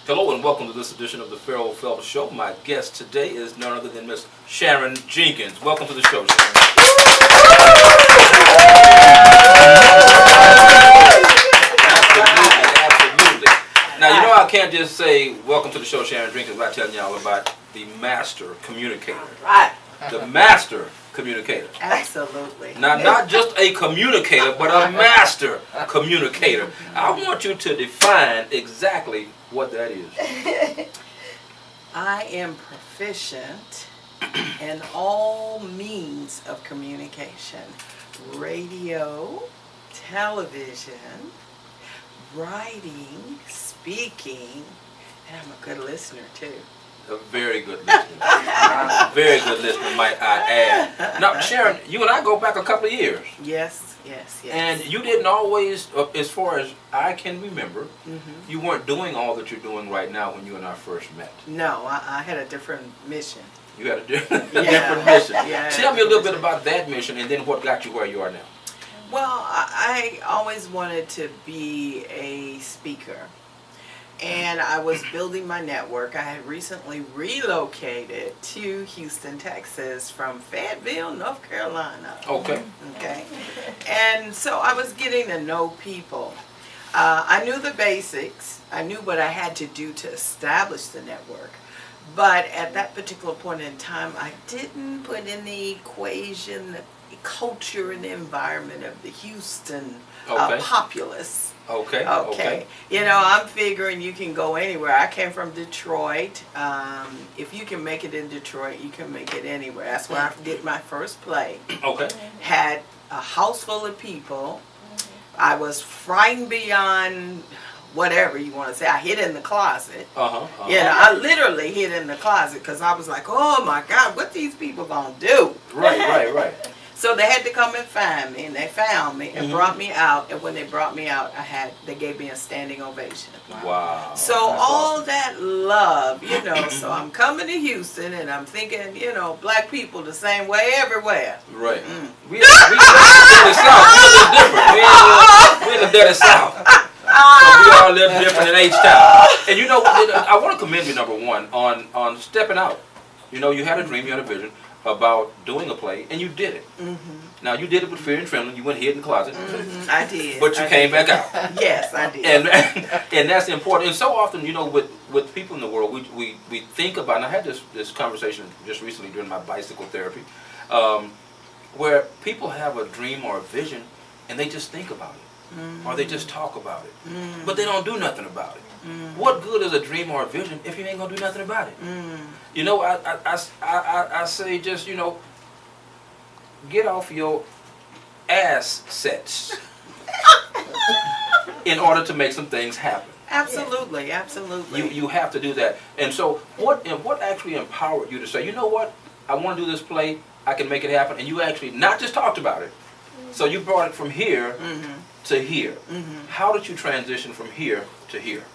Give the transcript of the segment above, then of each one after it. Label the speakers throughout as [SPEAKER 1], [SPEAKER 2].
[SPEAKER 1] Hello and welcome to this edition of the Farrell Phelps Show. My guest today is none other than Miss Sharon Jenkins. Welcome to the show, Sharon. Absolutely. Now, you know I can't just say welcome to the show, Sharon Jenkins, without telling y'all about the master communicator.
[SPEAKER 2] Right.
[SPEAKER 1] The master communicator.
[SPEAKER 2] Absolutely.
[SPEAKER 1] Now, not just a communicator, but a master communicator. I want you to define exactly what that is.
[SPEAKER 2] I am proficient in all means of communication. Radio, television, writing, speaking, and I'm a good listener too.
[SPEAKER 1] A very good listener. Very good listener, might I add. Now, Sharon, you and I go back a couple of years.
[SPEAKER 2] Yes.
[SPEAKER 1] And you didn't always, as far as I can remember, you weren't doing all that you're doing right now when you and I first met.
[SPEAKER 2] No, I had a different mission.
[SPEAKER 1] You had a different mission.
[SPEAKER 2] Yeah,
[SPEAKER 1] Tell me a little bit about that mission and then what got you where you are now.
[SPEAKER 2] Well, I always wanted to be a speaker. And I was building my network. I had recently relocated to Houston, Texas from Fayetteville, North Carolina.
[SPEAKER 1] Okay.
[SPEAKER 2] And so I was getting to know people. I knew the basics. I knew what I had to do to establish the network. But at that particular point in time, I didn't put in the equation the culture and the environment of the Houston populace.
[SPEAKER 1] Okay.
[SPEAKER 2] You know, I'm figuring you can go anywhere. I came from Detroit. If you can make it in Detroit, you can make it anywhere. That's where I did my first play.
[SPEAKER 1] Okay.
[SPEAKER 2] Had a house full of people. I was frightened beyond whatever you want to say. I hid in the closet. You know, I literally hid in the closet because I was like, oh my God, what these people gonna do?
[SPEAKER 1] Right.
[SPEAKER 2] So they had to come and find me, and they found me and brought me out. And when they brought me out, they gave me a standing ovation.
[SPEAKER 1] Wow.
[SPEAKER 2] So all that love, you know. So I'm coming to Houston, and I'm thinking, you know, black people the same way everywhere.
[SPEAKER 1] Right. We in the South. We in the dirty South. So we all live different in H-Town. And you know, I want to commend you, number one, on stepping out. You know, you had a dream, you had a vision about doing a play, and you did it. Now, you did it with fear and trembling. You went hid in the closet.
[SPEAKER 2] I did.
[SPEAKER 1] But you came back out.
[SPEAKER 2] Yes, I did.
[SPEAKER 1] And that's important. And so often, you know, with people in the world, we think about, and I had this conversation just recently during my bicycle therapy, where people have a dream or a vision, and they just think about it. Or they just talk about it. But they don't do nothing about it. What good is a dream or a vision if you ain't gonna do nothing about it? You know, I say just, you know, get off your ass sets in order to make some things happen.
[SPEAKER 2] Absolutely.
[SPEAKER 1] You have to do that. And so what actually empowered you to say, you know what, I want to do this play, I can make it happen, and you actually not just talked about it. So you brought it from here to here. How did you transition from here to here?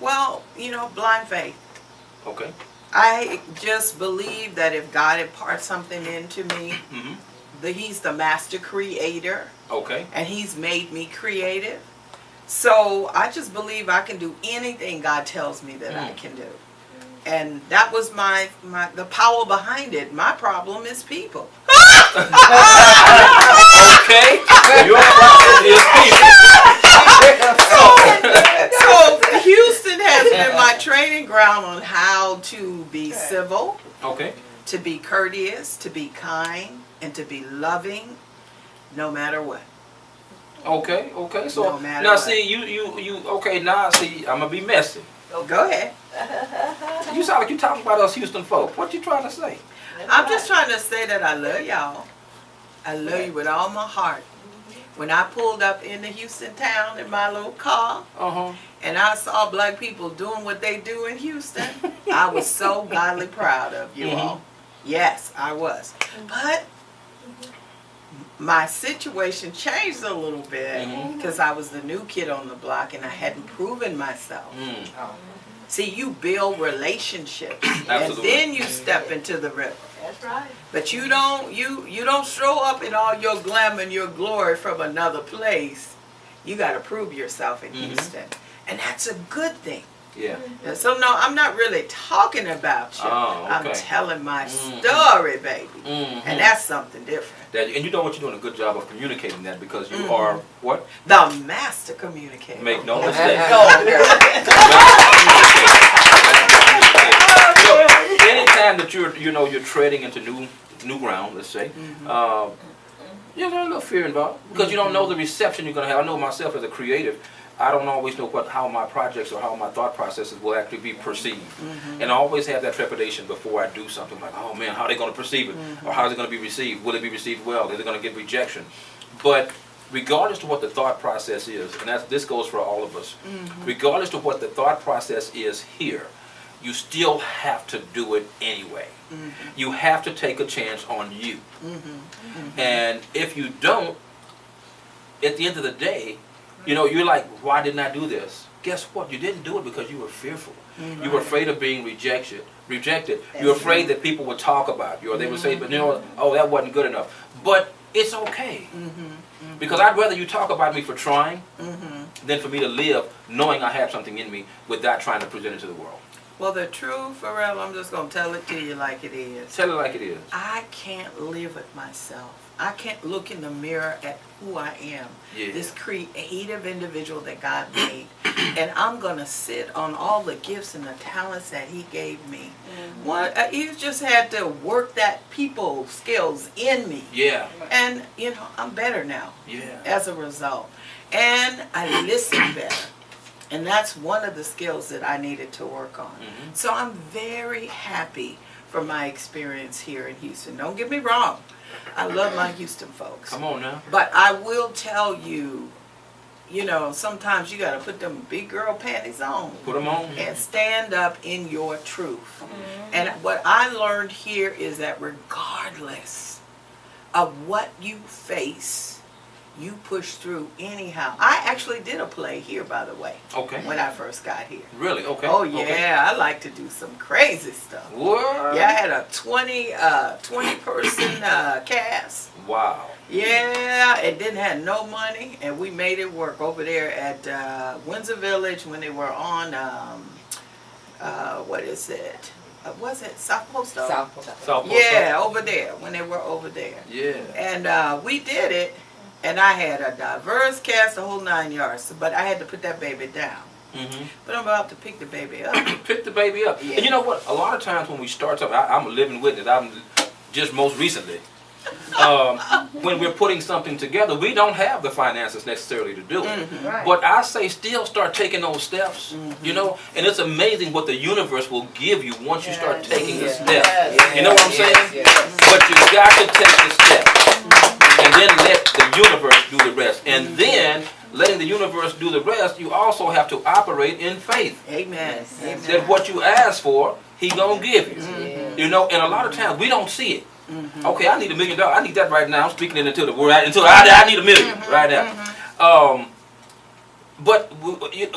[SPEAKER 2] Well, you know, blind faith.
[SPEAKER 1] Okay.
[SPEAKER 2] I just believe that if God imparts something into me, He's the master creator.
[SPEAKER 1] Okay.
[SPEAKER 2] And He's made me creative. So I just believe I can do anything God tells me that I can do. And that was the power behind it. My problem is people.
[SPEAKER 1] Okay. Your problem is people.
[SPEAKER 2] So Houston has been my training ground on how to be civil, to be courteous, to be kind, and to be loving, no matter what.
[SPEAKER 1] Okay. So
[SPEAKER 2] no matter
[SPEAKER 1] now
[SPEAKER 2] what.
[SPEAKER 1] see you okay, now see I'm gonna be messy.
[SPEAKER 2] Oh, go ahead.
[SPEAKER 1] You sound like you talking about us Houston folk. What you trying to say?
[SPEAKER 2] I'm just trying to say that I love y'all. I love you with all my heart. When I pulled up in the Houston town in my little car, and I saw black people doing what they do in Houston, I was so godly proud of you all. Yes, I was. But my situation changed a little bit because I was the new kid on the block and I hadn't proven myself. See, you build relationships and then you step into the river.
[SPEAKER 3] That's right.
[SPEAKER 2] But you don't show up in all your glamour and your glory from another place. You got to prove yourself in Houston. And that's a good thing.
[SPEAKER 1] Yeah.
[SPEAKER 2] And so no, I'm not really talking about you.
[SPEAKER 1] Oh, okay.
[SPEAKER 2] I'm telling my story, baby. And that's something different.
[SPEAKER 1] And you know what, you're doing a good job of communicating that because you are what?
[SPEAKER 2] The master communicator.
[SPEAKER 1] Make no mistake. Anytime that you're treading into new ground, let's say, there's a little fear involved because you don't know the reception you're going to have. I know myself as a creative, I don't always know how my projects or how my thought processes will actually be perceived. And I always have that trepidation before I do something like, oh man, how are they going to perceive it? Or how is it going to be received? Will it be received well? Is it going to get rejection? But regardless of what the thought process is, and this goes for all of us, regardless of what the thought process is here, you still have to do it anyway. You have to take a chance on you. And if you don't, at the end of the day, you're like, why didn't I do this? Guess what? You didn't do it because you were fearful. You were afraid of being rejected. You were afraid that people would talk about you, or they would say, but oh, that wasn't good enough. But it's okay. Because I'd rather you talk about me for trying than for me to live knowing I have something in me without trying to present it to the world.
[SPEAKER 2] Well, the truth, Pharrell, I'm just going to tell it to you like it is.
[SPEAKER 1] Tell it like it is.
[SPEAKER 2] I can't live with myself. I can't look in the mirror at who I am, this creative individual that God made, and I'm going to sit on all the gifts and the talents that He gave me. He just had to work that people skills in me.
[SPEAKER 1] Yeah.
[SPEAKER 2] And, I'm better now as a result. And I listen better. And that's one of the skills that I needed to work on. So I'm very happy for my experience here in Houston. Don't get me wrong. I love my Houston folks.
[SPEAKER 1] Come on now.
[SPEAKER 2] But I will tell you, sometimes you got to put them big girl panties on.
[SPEAKER 1] Put them on.
[SPEAKER 2] And stand up in your truth. And what I learned here is that regardless of what you face, you push through anyhow. I actually did a play here, by the way.
[SPEAKER 1] Okay.
[SPEAKER 2] When I first got here.
[SPEAKER 1] Really? Okay.
[SPEAKER 2] Oh yeah, okay. I like to do some crazy stuff.
[SPEAKER 1] What?
[SPEAKER 2] Yeah, I had a 20 person cast.
[SPEAKER 1] Wow.
[SPEAKER 2] Yeah, it didn't have no money, and we made it work over there at Windsor Village when they were on. What is it? Was it South Post?
[SPEAKER 3] South Post.
[SPEAKER 2] Yeah, over there when they were over there.
[SPEAKER 1] Yeah.
[SPEAKER 2] And we did it. And I had a diverse cast, the whole 9 yards, but I had to put that baby down. But I'm about to pick the baby up.
[SPEAKER 1] Pick the baby up. Yeah. And you know what? A lot of times when we start something, I'm a living witness. I'm just most recently. When we're putting something together, we don't have the finances necessarily to do it.
[SPEAKER 3] Right.
[SPEAKER 1] But I say still start taking those steps, and it's amazing what the universe will give you once you start taking the steps. You know what I'm saying? But you got to take the steps. And then let the universe do the rest. And then, letting the universe do the rest, you also have to operate in faith.
[SPEAKER 2] Amen.
[SPEAKER 1] That what you ask for, He gonna give you. And a lot of times we don't see it. Okay, I need $1 million. I need that right now. I'm speaking it into the world. I need $1 million right now. But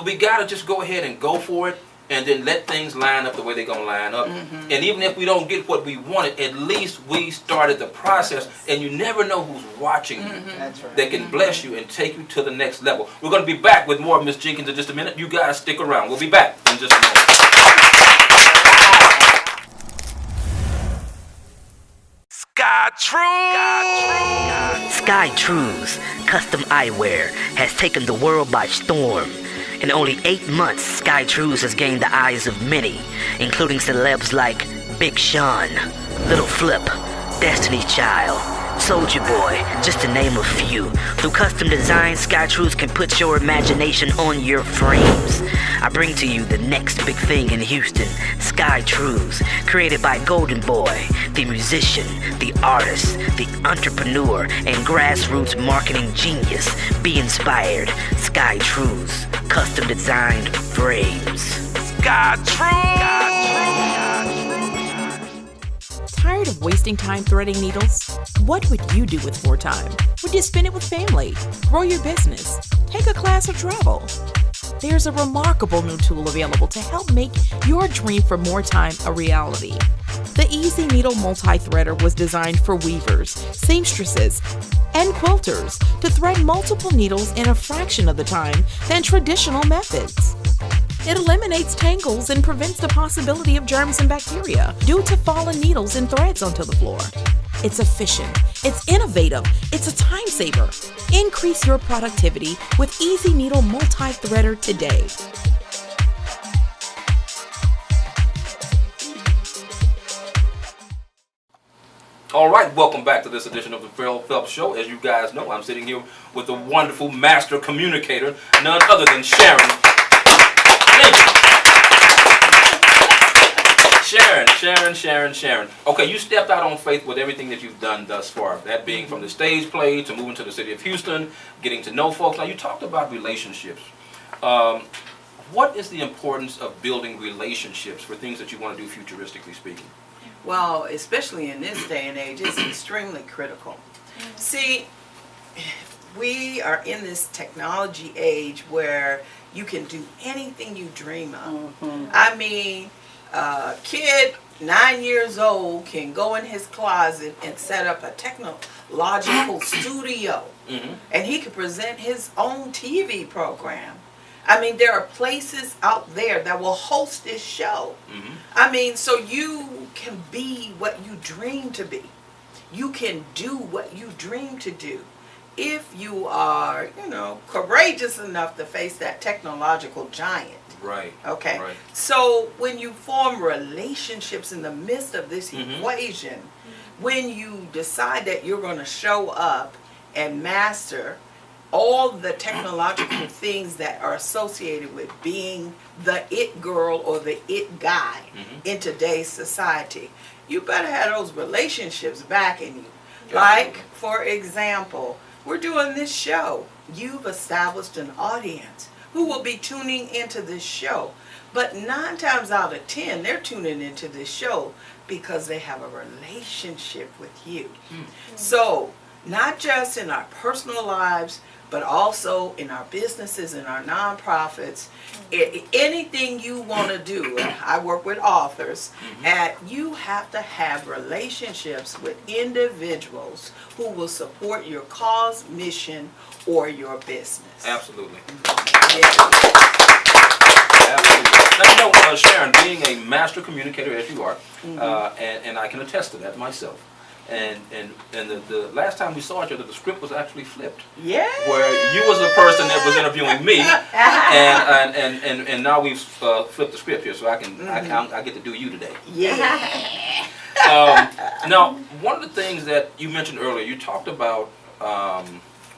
[SPEAKER 1] we gotta just go ahead and go for it. And then let things line up the way they're going to line up. And even if we don't get what we wanted, at least we started the process. And you never know who's watching you that can bless you and take you to the next level. We're going to be back with more of Miss Jenkins in just a minute. You guys stick around. We'll be back in just a minute.
[SPEAKER 4] Sky Trues Custom Eyewear has taken the world by storm. In only 8 months, Sky Trues has gained the eyes of many, including celebs like Big Sean, Little Flip, Destiny's Child, Soulja Boy, just to name a few. Through custom design, Sky Trues can put your imagination on your frames. I bring to you the next big thing in Houston, Sky Trues, created by Golden Boy, the musician, the artist, the entrepreneur, and grassroots marketing genius. Be inspired. Sky Trues, custom designed frames. Sky Trues!
[SPEAKER 5] Tired of wasting time threading needles? What would you do with more time? Would you spend it with family, grow your business, take a class, or travel? There's a remarkable new tool available to help make your dream for more time a reality. The Easy Needle Multi-Threader was designed for weavers, seamstresses, and quilters to thread multiple needles in a fraction of the time than traditional methods. It eliminates tangles and prevents the possibility of germs and bacteria due to fallen needles and threads onto the floor. It's efficient, it's innovative, it's a time saver. Increase your productivity with Easy Needle Multi-Threader today.
[SPEAKER 1] All right, welcome back to this edition of the Phil Phelps Show. As you guys know, I'm sitting here with the wonderful master communicator, none other than Sharon. Sharon. Okay, you stepped out on faith with everything that you've done thus far. That being from the stage play to moving to the city of Houston, getting to know folks. Now, you talked about relationships. What is the importance of building relationships for things that you want to do futuristically speaking?
[SPEAKER 2] Well, especially in this day and age, it's extremely critical. See, we are in this technology age where you can do anything you dream of. I mean, a kid 9 years old can go in his closet and set up a technological studio, and he can present his own TV program. I mean, there are places out there that will host this show. I mean, so you can be what you dream to be. You can do what you dream to do if you are, courageous enough to face that technological giant.
[SPEAKER 1] Right.
[SPEAKER 2] Okay.
[SPEAKER 1] Right.
[SPEAKER 2] So when you form relationships in the midst of this equation, when you decide that you're going to show up and master all the technological things that are associated with being the it girl or the it guy in today's society, you better have those relationships backing you. Like, for example, we're doing this show. You've established an audience who will be tuning into this show. But 9 times out of 10, they're tuning into this show because they have a relationship with you. So, not just in our personal lives, but also in our businesses, in our nonprofits, anything you want to do. I work with authors, and you have to have relationships with individuals who will support your cause, mission, or your business.
[SPEAKER 1] Absolutely.
[SPEAKER 2] Yeah.
[SPEAKER 1] Absolutely. Now, Sharon, being a master communicator as you are, and I can attest to that myself. And the last time we saw each other, the script was actually flipped.
[SPEAKER 2] Yeah.
[SPEAKER 1] Where you was the person that was interviewing me, and now we've flipped the script here, so I get to do you today.
[SPEAKER 2] Yeah.
[SPEAKER 1] Now, one of the things that you mentioned earlier, you talked about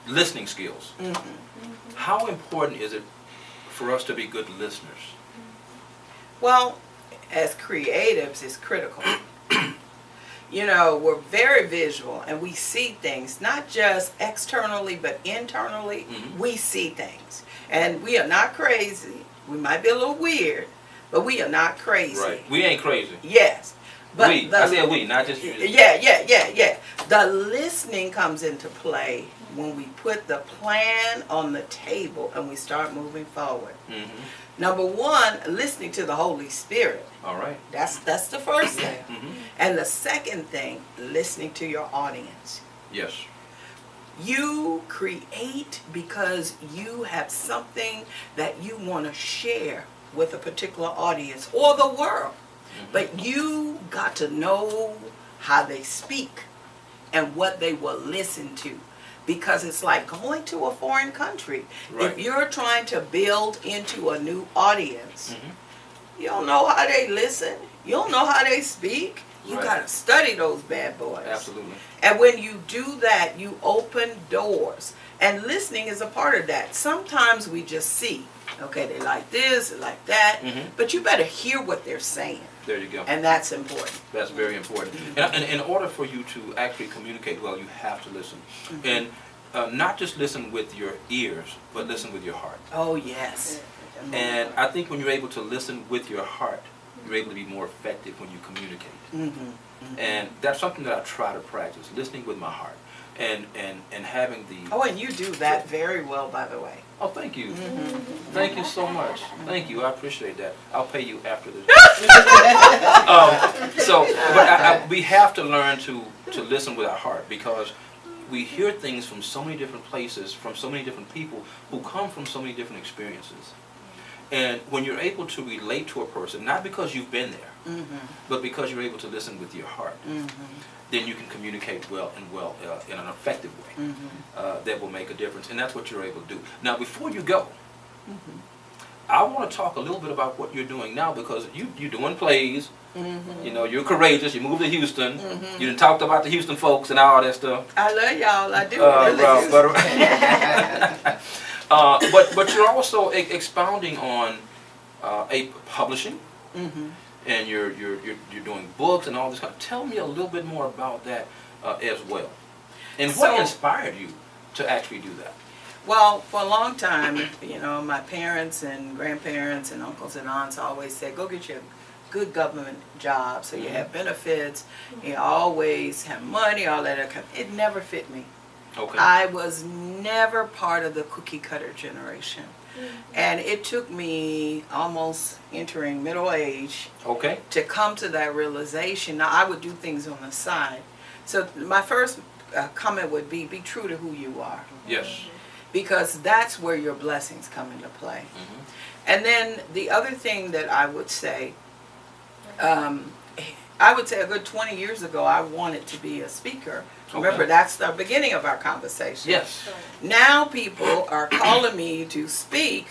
[SPEAKER 1] listening skills. How important is it for us to be good listeners?
[SPEAKER 2] Well, as creatives, it's critical. We're very visual, and we see things, not just externally, but internally. We see things. And we are not crazy. We might be a little weird, but we are not crazy.
[SPEAKER 1] Right. We ain't crazy.
[SPEAKER 2] Yes. But
[SPEAKER 1] I said we, not just you.
[SPEAKER 2] Yeah. The listening comes into play when we put the plan on the table and we start moving forward. Number one, listening to the Holy Spirit.
[SPEAKER 1] All right.
[SPEAKER 2] That's the first thing. And the second thing, listening to your audience.
[SPEAKER 1] Yes.
[SPEAKER 2] You create because you have something that you want to share with a particular audience or the world. But you got to know how they speak and what they will listen to. Because it's like going to a foreign country.
[SPEAKER 1] Right.
[SPEAKER 2] If you're trying to build into a new audience, you don't know how they listen. You don't know how they speak. You got to study those bad boys.
[SPEAKER 1] Absolutely.
[SPEAKER 2] And when you do that, you open doors. And listening is a part of that. Sometimes we just see, okay, they like this, they like that. But you better hear what they're saying.
[SPEAKER 1] There you go.
[SPEAKER 2] And that's important.
[SPEAKER 1] That's very important. And in order for you to actually communicate well, you have to listen. And not just listen with your ears, but listen with your heart.
[SPEAKER 2] Oh, yes.
[SPEAKER 1] And I think when you're able to listen with your heart, you're able to be more effective when you communicate. And that's something that I try to practice, listening with my heart. And having the...
[SPEAKER 2] Oh, and you do that very well, by the way.
[SPEAKER 1] Oh, thank you. Thank you so much. Thank you. I appreciate that. I'll pay you after this. But we have to learn to listen with our heart, because we hear things from so many different places, from so many different people who come from so many different experiences. And when you're able to relate to a person, not because you've been there, but because you're able to listen with your heart, then you can communicate well in an effective way that will make a difference. And that's what you're able to do. Now, before you go, I want to talk a little bit about what you're doing now, because you're doing plays. You know, you're courageous. You moved to Houston. You done talked about the Houston folks and all that stuff.
[SPEAKER 2] I love y'all. I do.
[SPEAKER 1] But you're also expounding on publishing, and you're doing books and all this kind of. Tell me a little bit more about that as well, and what inspired you to actually do that?
[SPEAKER 2] Well, for a long time, you know, my parents and grandparents and uncles and aunts always said, go get your good government job so you have benefits, you always have money, all that. It never fit me.
[SPEAKER 1] Okay.
[SPEAKER 2] I was never part of the cookie cutter generation. And it took me almost entering middle age to come to that realization. Now, I would do things on the side. So my first comment would be true to who you are.
[SPEAKER 1] Yes.
[SPEAKER 2] Because that's where your blessings come into play. And then the other thing that I would say a good 20 years ago, I wanted to be a speaker. Remember, that's the beginning of our conversation.
[SPEAKER 1] Yes.
[SPEAKER 2] Now people are calling me to speak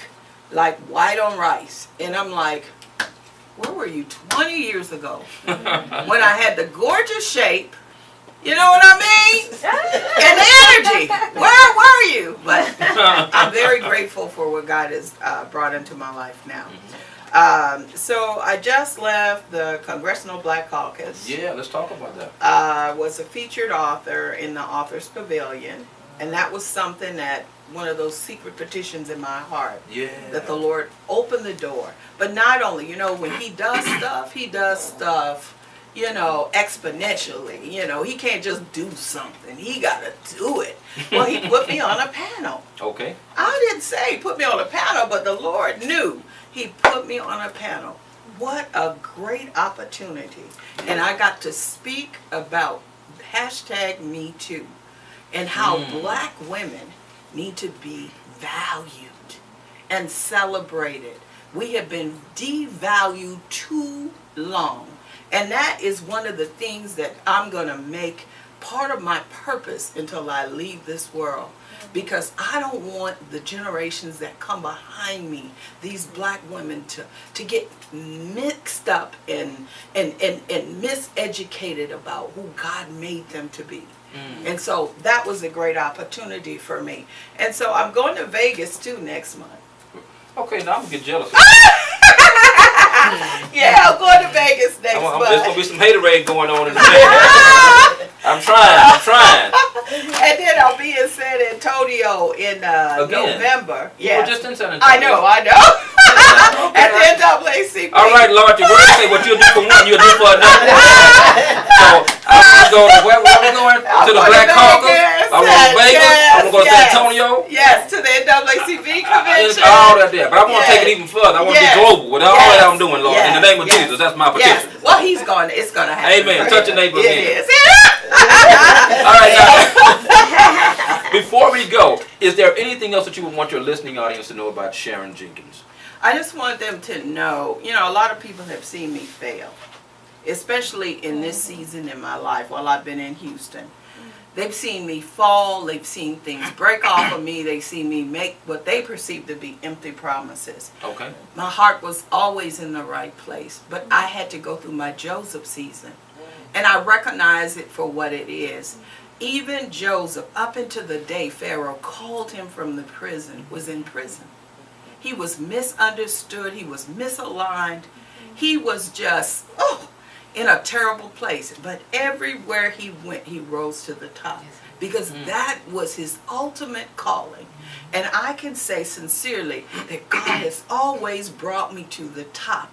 [SPEAKER 2] like white on rice. And I'm like, where were you 20 years ago when I had the gorgeous shape, you know what I mean? And the energy. Where were you? But I'm very grateful for what God has brought into my life now. So I just left the Congressional Black Caucus.
[SPEAKER 1] Yeah, let's talk about that.
[SPEAKER 2] Was a featured author in the Authors Pavilion. And that was something that, one of those secret petitions in my heart.
[SPEAKER 1] Yeah.
[SPEAKER 2] That the Lord opened the door. But not only, you know, when He does stuff, you know, exponentially. You know, He can't just do something. He got to do it. Well, He put me on a panel.
[SPEAKER 1] Okay.
[SPEAKER 2] I didn't say He put me on a panel, but the Lord knew. He put me on a panel. What a great opportunity. And I got to speak about #MeToo and how black women need to be valued and celebrated. We have been devalued too long. And that is one of the things that I'm going to make part of my purpose until I leave this world. Because I don't want the generations that come behind me, these black women, to get mixed up and miseducated about who God made them to be. And so that was a great opportunity for me. And so I'm going to Vegas too next month.
[SPEAKER 1] Okay, now I'm going to get jealous.
[SPEAKER 2] Yeah, I'm going to Vegas next month.
[SPEAKER 1] There's going to be some haterade going on in the Vegas. I'm trying.
[SPEAKER 2] And then I'll be in San Antonio in November.
[SPEAKER 1] You were just in San Antonio.
[SPEAKER 2] I know. At the NAACP.
[SPEAKER 1] All right, Lord, your word say what you'll do for one, you'll do for another. So I'm going to go to where are we going? To the Black Caucus. I'm going to Vegas. I'm going to go to San Antonio.
[SPEAKER 2] Yes, to the NAACP convention.
[SPEAKER 1] All that there. But I want to take it even further. I want to be global with all that I'm doing, Lord. In the name of Jesus, that's my petition.
[SPEAKER 2] Well, He's going to. It's going to happen.
[SPEAKER 1] Amen. Touch your neighbor again.
[SPEAKER 2] It is.
[SPEAKER 1] All right, now, before we go, is there anything else that you would want your listening audience to know about Sharon Jenkins?
[SPEAKER 2] I just want them to know, you know, a lot of people have seen me fail, especially in this season in my life while I've been in Houston. They've seen me fall, they've seen things break off of me, they've seen me make what they perceive to be empty promises.
[SPEAKER 1] Okay.
[SPEAKER 2] My heart was always in the right place, but I had to go through my Joseph season. And I recognize it for what it is. Even Joseph, up until the day Pharaoh called him from the prison, was in prison. He was misunderstood. He was misaligned. He was just, in a terrible place. But everywhere he went, he rose to the top. Because that was his ultimate calling. And I can say sincerely that God has always brought me to the top.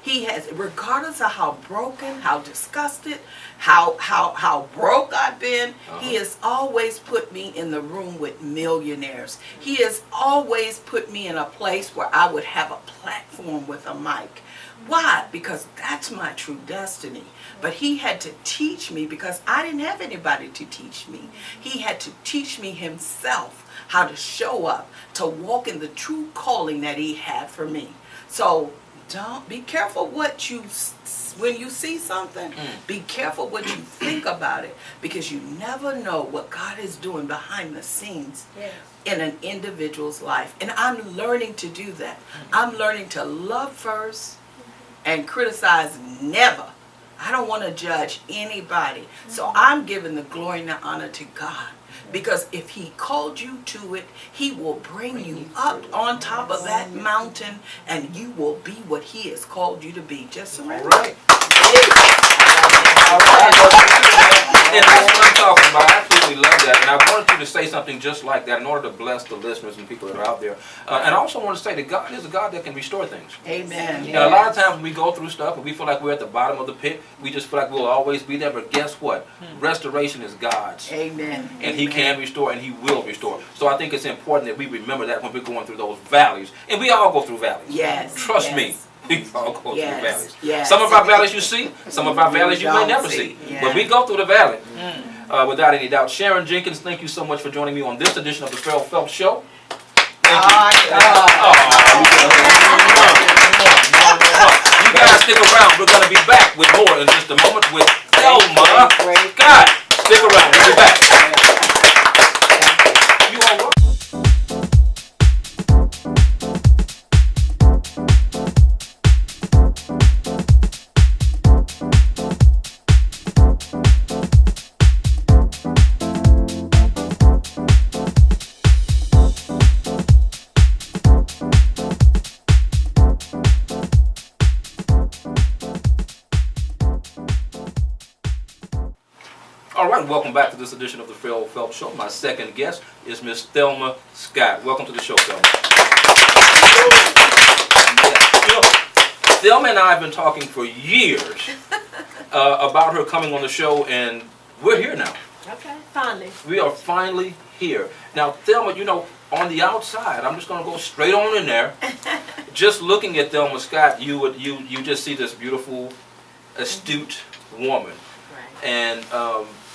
[SPEAKER 2] He has, regardless of how broken, how disgusted, how broke I've been, he has always put me in the room with millionaires. He has always put me in a place where I would have a platform with a mic. Why? Because that's my true destiny. But he had to teach me, because I didn't have anybody to teach me. He had to teach me himself how to show up, to walk in the true calling that he had for me. So don't be careful what you, when you see something, be careful what you think about it, because you never know what God is doing behind the scenes in an individual's life. And I'm learning to do that. I'm learning to love first and criticize never. I don't want to judge anybody. So I'm giving the glory and the honor to God. Because if he called you to it, he will bring you up on top of that mountain, and you will be what he has called you to be. Just surrender.
[SPEAKER 1] All right. All right. And that's what I'm talking about. I absolutely love that. And I wanted you to say something just like that in order to bless the listeners and people that are out there. And I also want to say that God is a God that can restore things.
[SPEAKER 2] Amen.
[SPEAKER 1] And a lot of times when we go through stuff and we feel like we're at the bottom of the pit, we just feel like we'll always be there. But guess what? Restoration is God's.
[SPEAKER 2] Amen.
[SPEAKER 1] And he can restore, and he will restore. So I think it's important that we remember that when we're going through those valleys. And we all go through valleys.
[SPEAKER 2] Yes.
[SPEAKER 1] Trust me. We all go through valleys.
[SPEAKER 2] Yes.
[SPEAKER 1] Some of our valleys you see, some of our valleys you may never see. But we go through the valley. Without any doubt. Sharon Jenkins, thank you so much for joining me on this edition of the Farrell Phelps Show. Thank you. You guys stick around. We're going to be back with more in just a moment with Thelma Scott. Stick around. We'll be back. You all welcome. All right, welcome back to this edition of the Farrell Phelps Show. My second guest is Miss Thelma Scott. Welcome to the show, Thelma. You know, Thelma and I have been talking for years about her coming on the show, and we're here now.
[SPEAKER 3] Okay, finally.
[SPEAKER 1] We are finally here. Now, Thelma, you know, on the outside, I'm just going to go straight on in there. Just looking at Thelma Scott, you just see this beautiful, astute woman.
[SPEAKER 3] Right.
[SPEAKER 1] And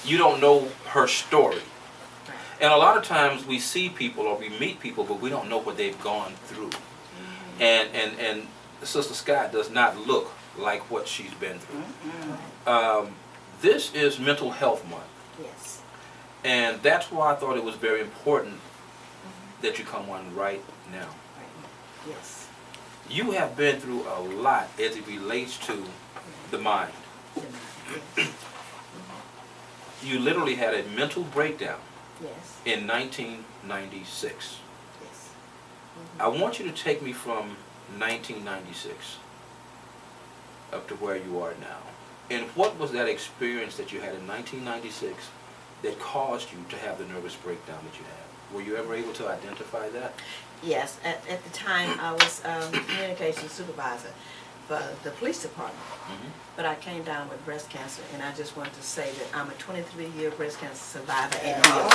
[SPEAKER 1] you don't know her story.
[SPEAKER 3] Right.
[SPEAKER 1] And a lot of times we see people or we meet people, but we don't know what they've gone through. And Sister Scott does not look like what she's been through. This is Mental Health Month.
[SPEAKER 3] Yes.
[SPEAKER 1] And that's why I thought it was very important that you come on right now.
[SPEAKER 3] Right. Yes.
[SPEAKER 1] You have been through a lot as it relates to the mind.
[SPEAKER 3] Yes.
[SPEAKER 1] You literally had a mental breakdown
[SPEAKER 3] Yes.
[SPEAKER 1] in 1996.
[SPEAKER 3] Yes.
[SPEAKER 1] I want you to take me from 1996 up to where you are now. And what was that experience that you had in 1996 that caused you to have the nervous breakdown that you had? Were you ever able to identify that?
[SPEAKER 3] Yes. At the time, I was communications supervisor for the police department. But I came down with breast cancer, and I just wanted to say that I'm a 23-year breast cancer survivor and healed.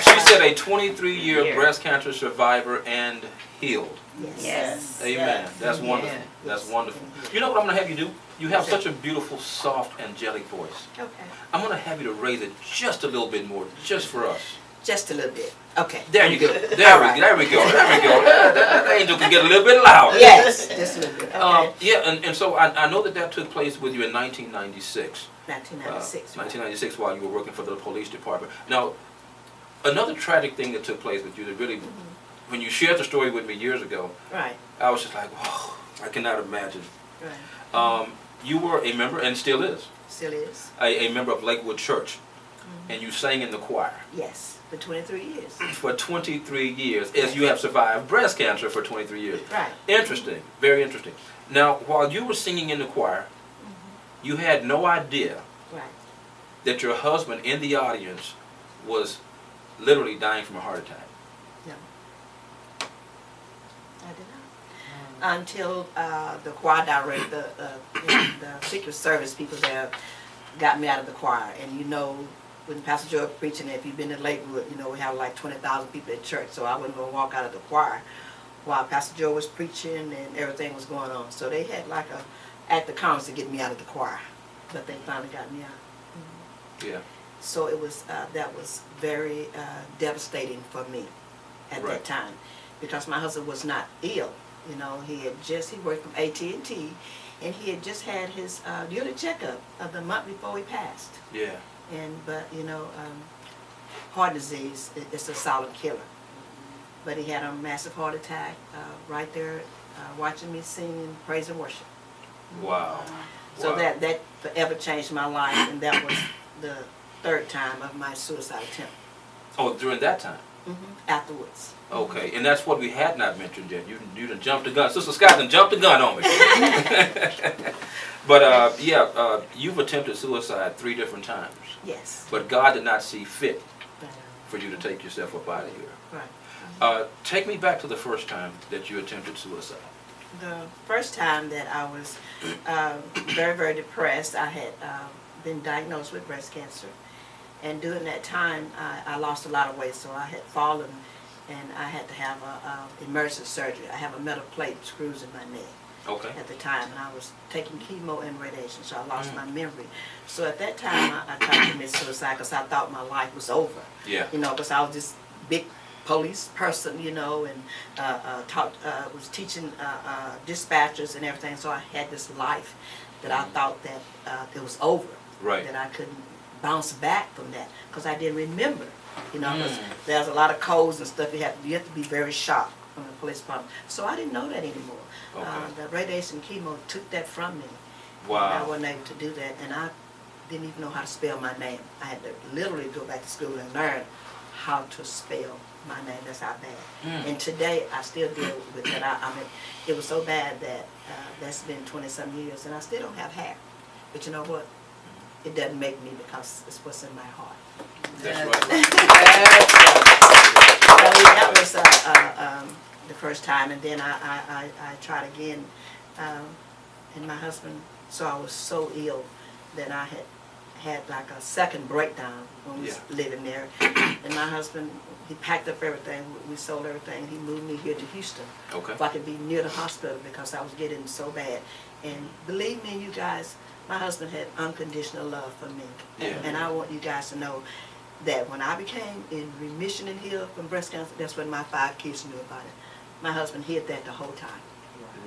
[SPEAKER 1] She said a 23-year breast cancer survivor and healed.
[SPEAKER 3] Yes.
[SPEAKER 1] Amen. That's wonderful. That's wonderful. You know what I'm going to have you do? You have such a beautiful, soft, angelic voice.
[SPEAKER 3] Okay.
[SPEAKER 1] I'm going to have you to raise it just a little bit more, just for us.
[SPEAKER 3] Just a little bit. Okay.
[SPEAKER 1] There you go. There we go. That angel can get a little bit louder.
[SPEAKER 3] Yes. Just a little bit. Okay.
[SPEAKER 1] Yeah, and so I know that took place with you in 1996.
[SPEAKER 3] 1996.
[SPEAKER 1] 1996 while you were working for the police department. Now, another tragic thing that took place with you that really, when you shared the story with me years ago,
[SPEAKER 3] Right.
[SPEAKER 1] I was just like, whoa, I cannot imagine.
[SPEAKER 3] Right.
[SPEAKER 1] You were a member, and still is,
[SPEAKER 3] Still is.
[SPEAKER 1] a member of Lakewood Church, and you sang in the choir.
[SPEAKER 3] Yes. For 23 years.
[SPEAKER 1] For 23 years, as you have survived breast cancer for 23 years.
[SPEAKER 3] Right.
[SPEAKER 1] Interesting, very interesting. Now, while you were singing in the choir, you had no idea
[SPEAKER 3] Right.
[SPEAKER 1] that your husband in the audience was literally dying from a heart attack.
[SPEAKER 3] No. I did not. until the choir director, the Secret Service people there got me out of the choir. And you know, when Pastor Joe was preaching, if you've been to Lakewood, you know, we have like 20,000 people at church, so I wasn't going to walk out of the choir while Pastor Joe was preaching and everything was going on. So they had like a act of Congress to get me out of the choir, but they finally got me out.
[SPEAKER 1] Yeah.
[SPEAKER 3] So it was that was very devastating for me at that time, because my husband was not ill. You know, he worked from AT&T, and he had just had his yearly checkup of the month before he passed.
[SPEAKER 1] Yeah.
[SPEAKER 3] But you know, heart disease is a silent killer. But he had a massive heart attack right there, watching me sing and praise and worship.
[SPEAKER 1] Wow.
[SPEAKER 3] So
[SPEAKER 1] Wow.
[SPEAKER 3] that forever changed my life, and that was the third time of my suicide attempt.
[SPEAKER 1] Oh, during that time.
[SPEAKER 3] Afterwards.
[SPEAKER 1] Okay, and that's what we had not mentioned yet. You done jumped the gun. Sister Scott done jumped the gun on me. But you've attempted suicide 3 different times.
[SPEAKER 3] Yes.
[SPEAKER 1] But God did not see fit
[SPEAKER 3] Right.
[SPEAKER 1] for you to take yourself up out of here.
[SPEAKER 3] Right.
[SPEAKER 1] Take me back to the first time that you attempted suicide.
[SPEAKER 3] The first time that I was very, very depressed, I had been diagnosed with breast cancer. And during that time, I lost a lot of weight, so I had fallen, and I had to have a emergency surgery. I have a metal plate screws in my neck.
[SPEAKER 1] Okay.
[SPEAKER 3] At the time, and I was taking chemo and radiation, so I lost my memory. So at that time, I tried to commit suicide because I thought my life was over.
[SPEAKER 1] Yeah.
[SPEAKER 3] You know, because I was this big police person, you know, and was teaching dispatchers and everything. So I had this life that I thought that it was over.
[SPEAKER 1] Right.
[SPEAKER 3] That I couldn't bounce back from that because I didn't remember. You know, because there's a lot of codes and stuff. You have to be very sharp from the police department. So I didn't know that anymore.
[SPEAKER 1] Okay.
[SPEAKER 3] The radiation chemo took that from me.
[SPEAKER 1] Wow.
[SPEAKER 3] And I wasn't able to do that, and I didn't even know how to spell my name. I had to literally go back to school and learn how to spell my name. That's how bad. And today I still deal with that. I mean, it was so bad that that's been 20-some years, and I still don't have hair. But you know what? It doesn't make me, because it's what's in my heart.
[SPEAKER 1] That's right.
[SPEAKER 3] So that was the first time, and then I tried again, and my husband, so I was so ill that I had like a second breakdown when we was living there, and my husband, he packed up everything, we sold everything, he moved me here to Houston,
[SPEAKER 1] Okay.
[SPEAKER 3] so I could be near the hospital because I was getting so bad. And believe me, you guys, my husband had unconditional love for me, and I want you guys to know that when I became in remission and healed from breast cancer, that's when my 5 kids knew about it. My husband hid that the whole time.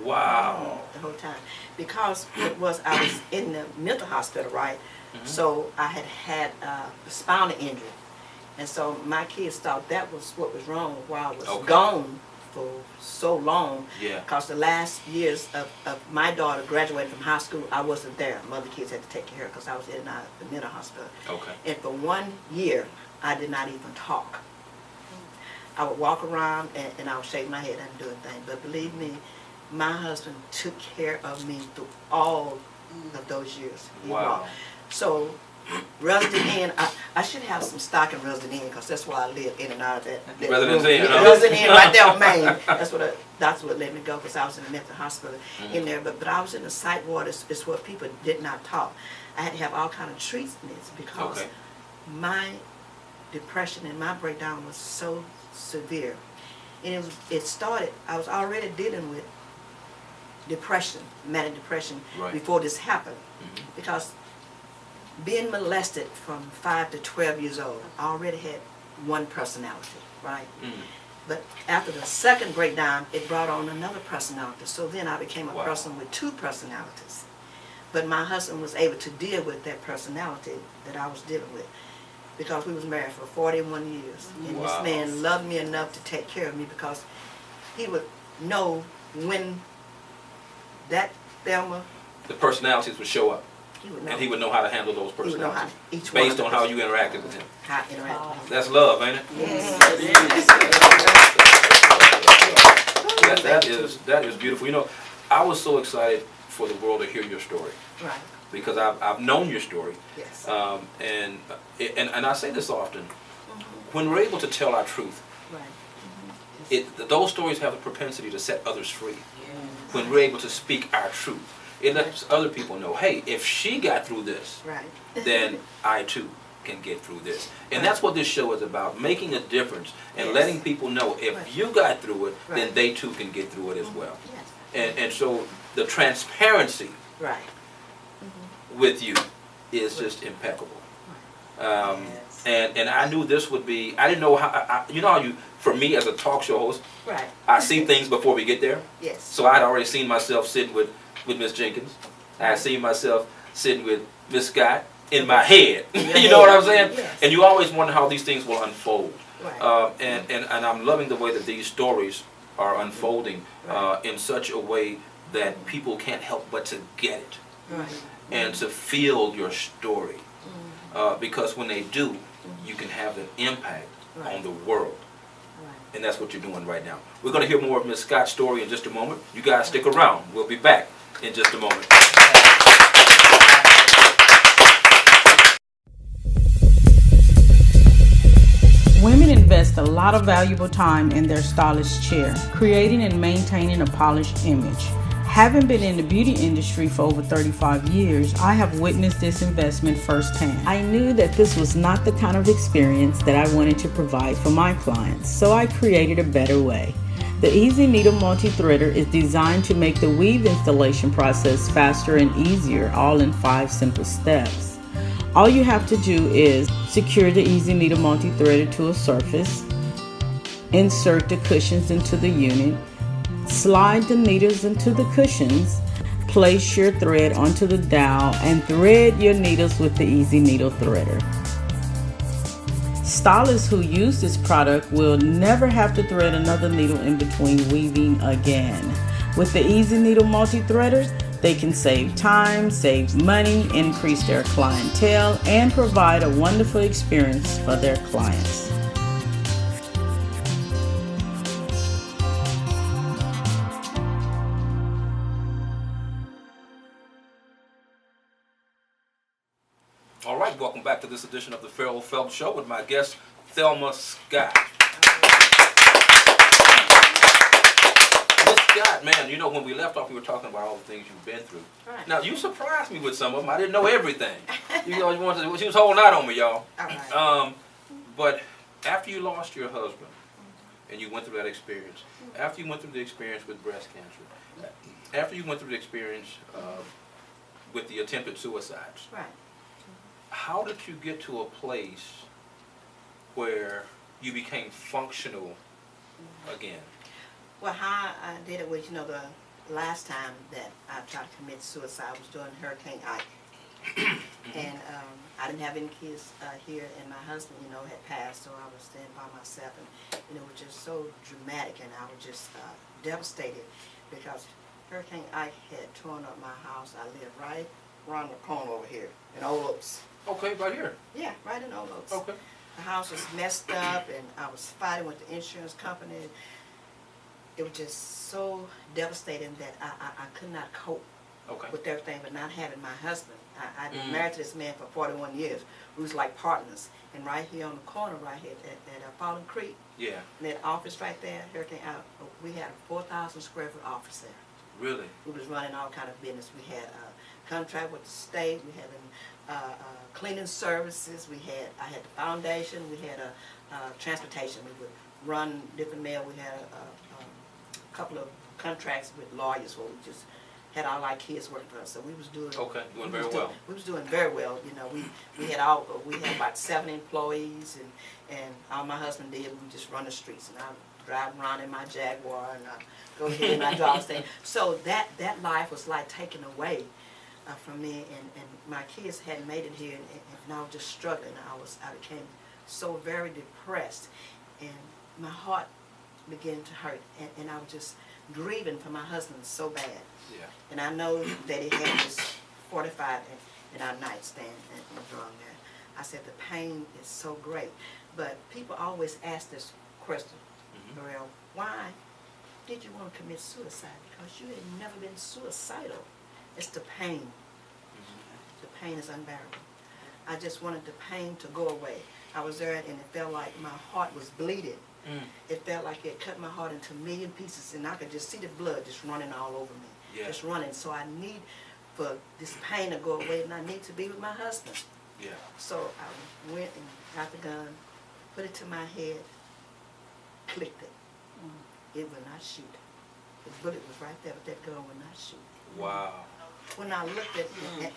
[SPEAKER 1] Wow.
[SPEAKER 3] The whole time. Because I was in the mental hospital, right? So I had a spinal injury. And so my kids thought that was what was wrong while I was gone for so long.
[SPEAKER 1] Yeah.
[SPEAKER 3] Because the last years of my daughter graduating from high school, I wasn't there. My other kids had to take care of her because I was in and out of the mental hospital.
[SPEAKER 1] Okay.
[SPEAKER 3] And for 1 year, I did not even talk. I would walk around and I would shake my head and do anything. But believe me, my husband took care of me through all of those years.
[SPEAKER 1] Wow.
[SPEAKER 3] So, Resident Inn, I should have some stock in Resident Inn because that's where I live, in and out of that
[SPEAKER 1] Resident
[SPEAKER 3] room.
[SPEAKER 1] Inn, huh?
[SPEAKER 3] Resident Inn right there on Main. That's what the doctor would let me go because I was in the mental hospital in there. But I was in the psych ward. It's where people did not talk. I had to have all kind of treatments because my depression and my breakdown was so severe. And it started, I was already dealing with depression, manic depression, before this happened. Because being molested from 5 to 12 years old, I already had one personality, right? But after the second breakdown, it brought on another personality. So then I became a person with 2 personalities. But my husband was able to deal with that personality that I was dealing with, because we was married for 41 years. And this man loved me enough to take care of me, because he would know when that Thelma,
[SPEAKER 1] The personalities would show up,
[SPEAKER 3] he would know.
[SPEAKER 1] and he would know how to handle those
[SPEAKER 3] He would know how
[SPEAKER 1] personalities
[SPEAKER 3] each one
[SPEAKER 1] based
[SPEAKER 3] of
[SPEAKER 1] on
[SPEAKER 3] the
[SPEAKER 1] how you interacted with him.
[SPEAKER 3] how I interact with him.
[SPEAKER 1] That's love, ain't it? That is beautiful. You know, I was so excited for the world to hear your story.
[SPEAKER 3] Right.
[SPEAKER 1] Because I've known your story.
[SPEAKER 3] Yes.
[SPEAKER 1] And I say this often. When we're able to tell our truth,
[SPEAKER 3] Right.
[SPEAKER 1] those stories have a propensity to set others free. when we're able to speak our truth. It lets other people know, hey, if she got through this,
[SPEAKER 3] Right.
[SPEAKER 1] then I too can get through this. And that's what this show is about, making a difference and
[SPEAKER 3] Yes.
[SPEAKER 1] letting people know if
[SPEAKER 3] Right.
[SPEAKER 1] you got through it, then
[SPEAKER 3] Right.
[SPEAKER 1] they too can get through it as well.
[SPEAKER 3] Yes.
[SPEAKER 1] And so the transparency
[SPEAKER 3] Right.
[SPEAKER 1] with you is just impeccable.
[SPEAKER 3] Yes.
[SPEAKER 1] And I knew this would be, I didn't know how, you know how you, for me as a talk show host,
[SPEAKER 3] Right.
[SPEAKER 1] I see things before we get there.
[SPEAKER 3] Yes.
[SPEAKER 1] So I'd already seen myself sitting with Miss Jenkins. I had seen myself sitting with Miss Scott in my head. You know what I'm saying?
[SPEAKER 3] Yes.
[SPEAKER 1] And you always wonder how these things will unfold.
[SPEAKER 3] Right.
[SPEAKER 1] And I'm loving the way that these stories are unfolding in such a way that people can't help but to get it
[SPEAKER 3] Right.
[SPEAKER 1] and to feel your story. Because when they do, you can have an impact
[SPEAKER 3] Right.
[SPEAKER 1] on the world.
[SPEAKER 3] Right.
[SPEAKER 1] And that's what you're doing right now. We're going to hear more of Miss Scott's story in just a moment. You guys stick around. We'll be back in just a moment.
[SPEAKER 6] Women invest a lot of valuable time in their stylish chair, creating and maintaining a polished image. Having been in the beauty industry for over 35 years, I have witnessed this investment firsthand. I knew that this was not the kind of experience that I wanted to provide for my clients, so I created a better way. The Easy Needle Multi-Threader is designed to make the weave installation process faster and easier, all in 5 simple steps. All you have to do is secure the Easy Needle Multi-Threader to a surface, insert the cushions into the unit, slide the needles into the cushions, place your thread onto the dowel, and thread your needles with the Easy Needle Threader. Stylists who use this product will never have to thread another needle in between weaving again. With the Easy Needle Multi-Threader, they can save time, save money, increase their clientele, and provide a wonderful experience for their clients.
[SPEAKER 1] All right, welcome back to this edition of the Farrell Phelps Show with my guest, Thelma Scott. Miss Scott, man, you know, when we left off, we were talking about all the things you've been through.
[SPEAKER 3] Right.
[SPEAKER 1] Now, you surprised me with some of them. I didn't know everything. You know, she was holding out on me, y'all.
[SPEAKER 3] All right.
[SPEAKER 1] But after you lost your husband, and you went through that experience, after you went through the experience with breast cancer, after you went through the experience with the attempted suicides,
[SPEAKER 3] Right.
[SPEAKER 1] how did you get to a place where you became functional again?
[SPEAKER 3] Well, how I did it was, you know, the last time that I tried to commit suicide was during Hurricane Ike. And I didn't have any kids here, and my husband, you know, had passed, so I was staying by myself. And, you know, it was just so dramatic, and I was just devastated because Hurricane Ike had torn up my house. I lived right around the corner over here in Old Oaks.
[SPEAKER 1] Okay, right here.
[SPEAKER 3] Yeah, right in Old Oaks.
[SPEAKER 1] Okay.
[SPEAKER 3] The house was messed up, and I was fighting with the insurance company. It was just so devastating that I could not cope
[SPEAKER 1] Okay.
[SPEAKER 3] with everything, but not having my husband. I'd been married to this man for 41 years. We was like partners. And right here on the corner, right here at Fallen Creek,
[SPEAKER 1] Yeah.
[SPEAKER 3] that office right there, Hurricane Ike, we had a 4,000 square foot office there.
[SPEAKER 1] Really?
[SPEAKER 3] We was running all kind of business. We had a contract with the state. We had cleaning services. I had the foundation. We had transportation. We would run different mail. We had a couple of contracts with lawyers where we just had all our kids working for us. So we was doing
[SPEAKER 1] Doing very well.
[SPEAKER 3] We was doing very well. You know, we had about 7 employees, and all my husband did, we just run the streets, and I drive around in my Jaguar, and I go here in my dog stand. So that life was like taken away from me, and my kids hadn't made it here, and I was just struggling. I became so very depressed, and my heart began to hurt, and I was just grieving for my husband so bad.
[SPEAKER 1] Yeah.
[SPEAKER 3] And I know that he had this 45 in our nightstand and drawing there. I said, the pain is so great. But people always ask this question, Burrell, why did you want to commit suicide? Because you had never been suicidal. It's the pain. The pain is unbearable. I just wanted the pain to go away. I was there, and it felt like my heart was bleeding.
[SPEAKER 1] Mm.
[SPEAKER 3] It felt like it cut my heart into a million pieces, and I could just see the blood just running all over me.
[SPEAKER 1] Yeah.
[SPEAKER 3] Just running. So I need for this pain to go away, and I need to be with my husband.
[SPEAKER 1] Yeah.
[SPEAKER 3] So I went and got the gun, put it to my head, clicked it. It would not shoot. The bullet was right there, but that gun would not shoot.
[SPEAKER 1] Wow.
[SPEAKER 3] When I looked at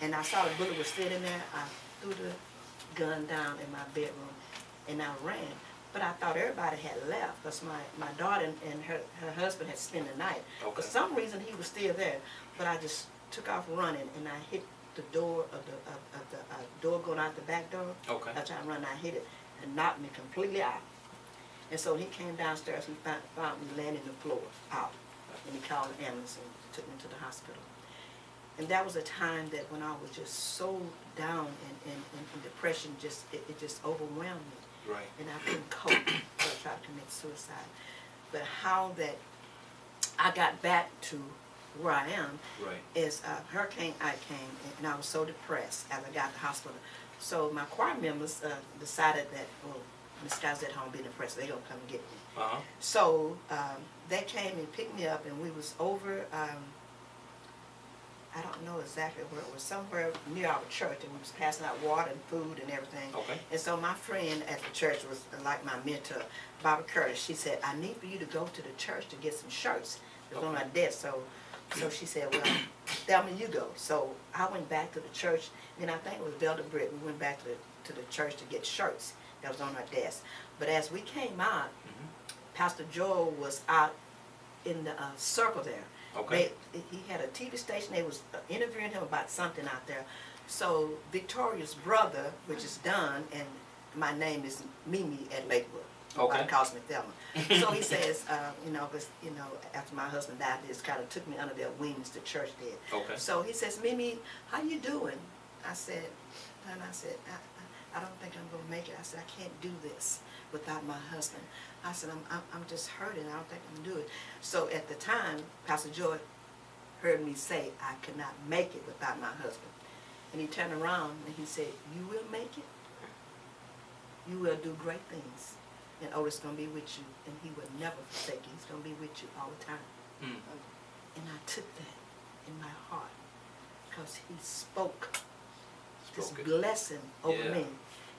[SPEAKER 3] and I saw the bullet was sitting there, I threw the gun down in my bedroom and I ran. But I thought everybody had left because my daughter and her husband had spent the night.
[SPEAKER 1] Okay.
[SPEAKER 3] For some reason he was still there, but I just took off running and I hit the door of the door going out the back door.
[SPEAKER 1] Okay.
[SPEAKER 3] I tried to run, I hit it and knocked me completely out. And so he came downstairs, he found me laying on the floor, out. And he called an ambulance and took me to the hospital. And that was a time that when I was just so down and depression, it just overwhelmed me.
[SPEAKER 1] Right.
[SPEAKER 3] And I couldn't cope, so I tried to commit suicide. But how that I got back to where I am
[SPEAKER 1] Right.
[SPEAKER 3] is Hurricane Ike came, and I was so depressed as I got to the hospital. So my choir members decided that, well, Miss Scott's at home being depressed, they're going to come get me.
[SPEAKER 1] Uh-huh.
[SPEAKER 3] So they came and picked me up, and we was over, I don't know exactly where it was, somewhere near our church, and we was passing out water and food and everything.
[SPEAKER 1] Okay.
[SPEAKER 3] And so my friend at the church was like my mentor, Barbara Curtis. She said, I need for you to go to the church to get some shirts. It was on my desk, so she said, well, tell me you go. So I went back to the church, and I think it was Velda Britt. We went back to the church to get shirts that was on our desk. But as we came out, Pastor Joel was out in the circle there.
[SPEAKER 1] Okay.
[SPEAKER 3] He had a TV station. They was interviewing him about something out there. So Victoria's brother, which is Don, and my name is Mimi at Lakewood.
[SPEAKER 1] Okay.
[SPEAKER 3] Everybody calls me Thelma. So he says, because after my husband died, they just kind of took me under their wings. The church did.
[SPEAKER 1] Okay.
[SPEAKER 3] So he says, Mimi, how you doing? I said, I don't think I'm gonna make it. I said, I can't do this without my husband. I said, I'm just hurting. I don't think I can do it. So at the time, Pastor Joy heard me say I could not make it without my husband. And he turned around and he said, you will make it. You will do great things. And Otis going to be with you. And he will never forsake you. He's going to be with you all the time.
[SPEAKER 1] Mm.
[SPEAKER 3] And I took that in my heart because he spoke this
[SPEAKER 1] Spoke it.
[SPEAKER 3] blessing over
[SPEAKER 1] Yeah.
[SPEAKER 3] me.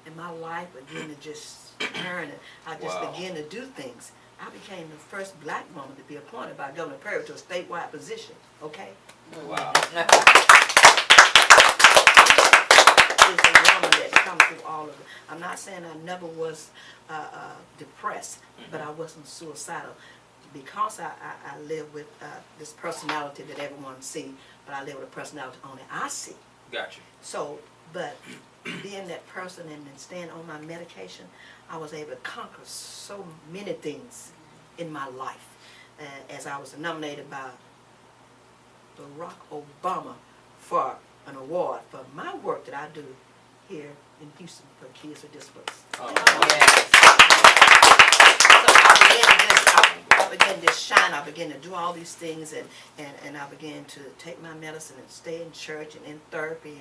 [SPEAKER 3] And my life began to just turn, and I just
[SPEAKER 1] Wow.
[SPEAKER 3] began to do things. I became the first black woman to be appointed by Governor Perry to a statewide position, okay?
[SPEAKER 1] Wow.
[SPEAKER 3] It's a woman that comes through all of it. I'm not saying I never was depressed, but I wasn't suicidal. Because I live with this personality that everyone sees, but I live with a personality only I see.
[SPEAKER 1] Gotcha.
[SPEAKER 3] So, but being that person and then staying on my medication, I was able to conquer so many things in my life. As I was nominated by Barack Obama for an award for my work that I do here in Houston for kids with disabilities.
[SPEAKER 1] Oh,
[SPEAKER 3] So I began to shine. I began to do all these things, and I began to take my medicine and stay in church and in therapy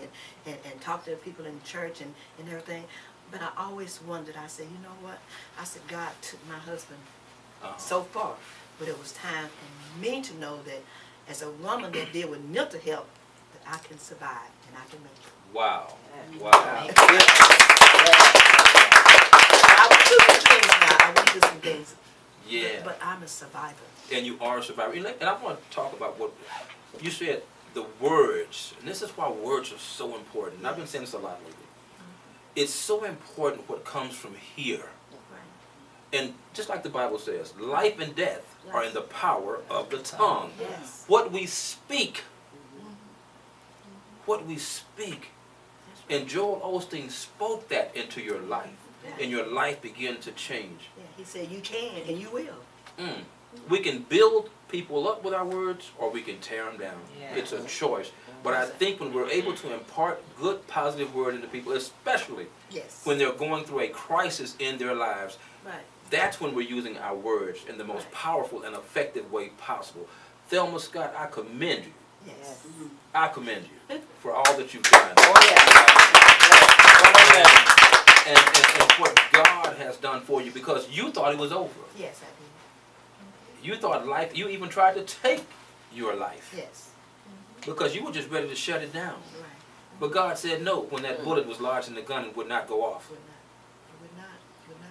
[SPEAKER 3] and talk to the people in church and everything. But I always wondered, I said, you know what? I said, God took my husband so far, but it was time for me to know that as a woman that deal with mental health, that I can survive and I can make it.
[SPEAKER 1] wow. Wow.
[SPEAKER 3] I would do some things now. I would do some things.
[SPEAKER 1] Yeah.
[SPEAKER 3] But I'm a survivor.
[SPEAKER 1] And you are a survivor. And I want to talk about what you said, the words. And this is why words are so important. And I've been saying this a lot lately. It's so important what comes from here. And just like the Bible says, life and death are in the power of the tongue.
[SPEAKER 3] Yes.
[SPEAKER 1] What we speak. What we speak. And Joel Osteen spoke that into your life. And your life began to change.
[SPEAKER 3] Yeah, he said you can and you will.
[SPEAKER 1] We can build people up with our words, or we can tear them down.
[SPEAKER 2] Yeah.
[SPEAKER 1] It's a choice. But I think when we're able to impart good, positive word into people, especially
[SPEAKER 3] Yes.
[SPEAKER 1] when they're going through a crisis in their lives,
[SPEAKER 3] Right.
[SPEAKER 1] that's when we're using our words in the most
[SPEAKER 3] Right.
[SPEAKER 1] powerful and effective way possible. Thelma Scott, I commend you.
[SPEAKER 3] Yes.
[SPEAKER 1] I commend you for all that you've done.
[SPEAKER 2] Oh, yeah.
[SPEAKER 1] and what God has done for you, because you thought it was over.
[SPEAKER 3] Yes, I
[SPEAKER 1] You thought life, you even tried to take your life.
[SPEAKER 3] did. Yes.
[SPEAKER 1] Because you were just ready to shut it down.
[SPEAKER 3] Right.
[SPEAKER 1] But God said no when that bullet was lodged in the gun and would not go off.
[SPEAKER 3] Would not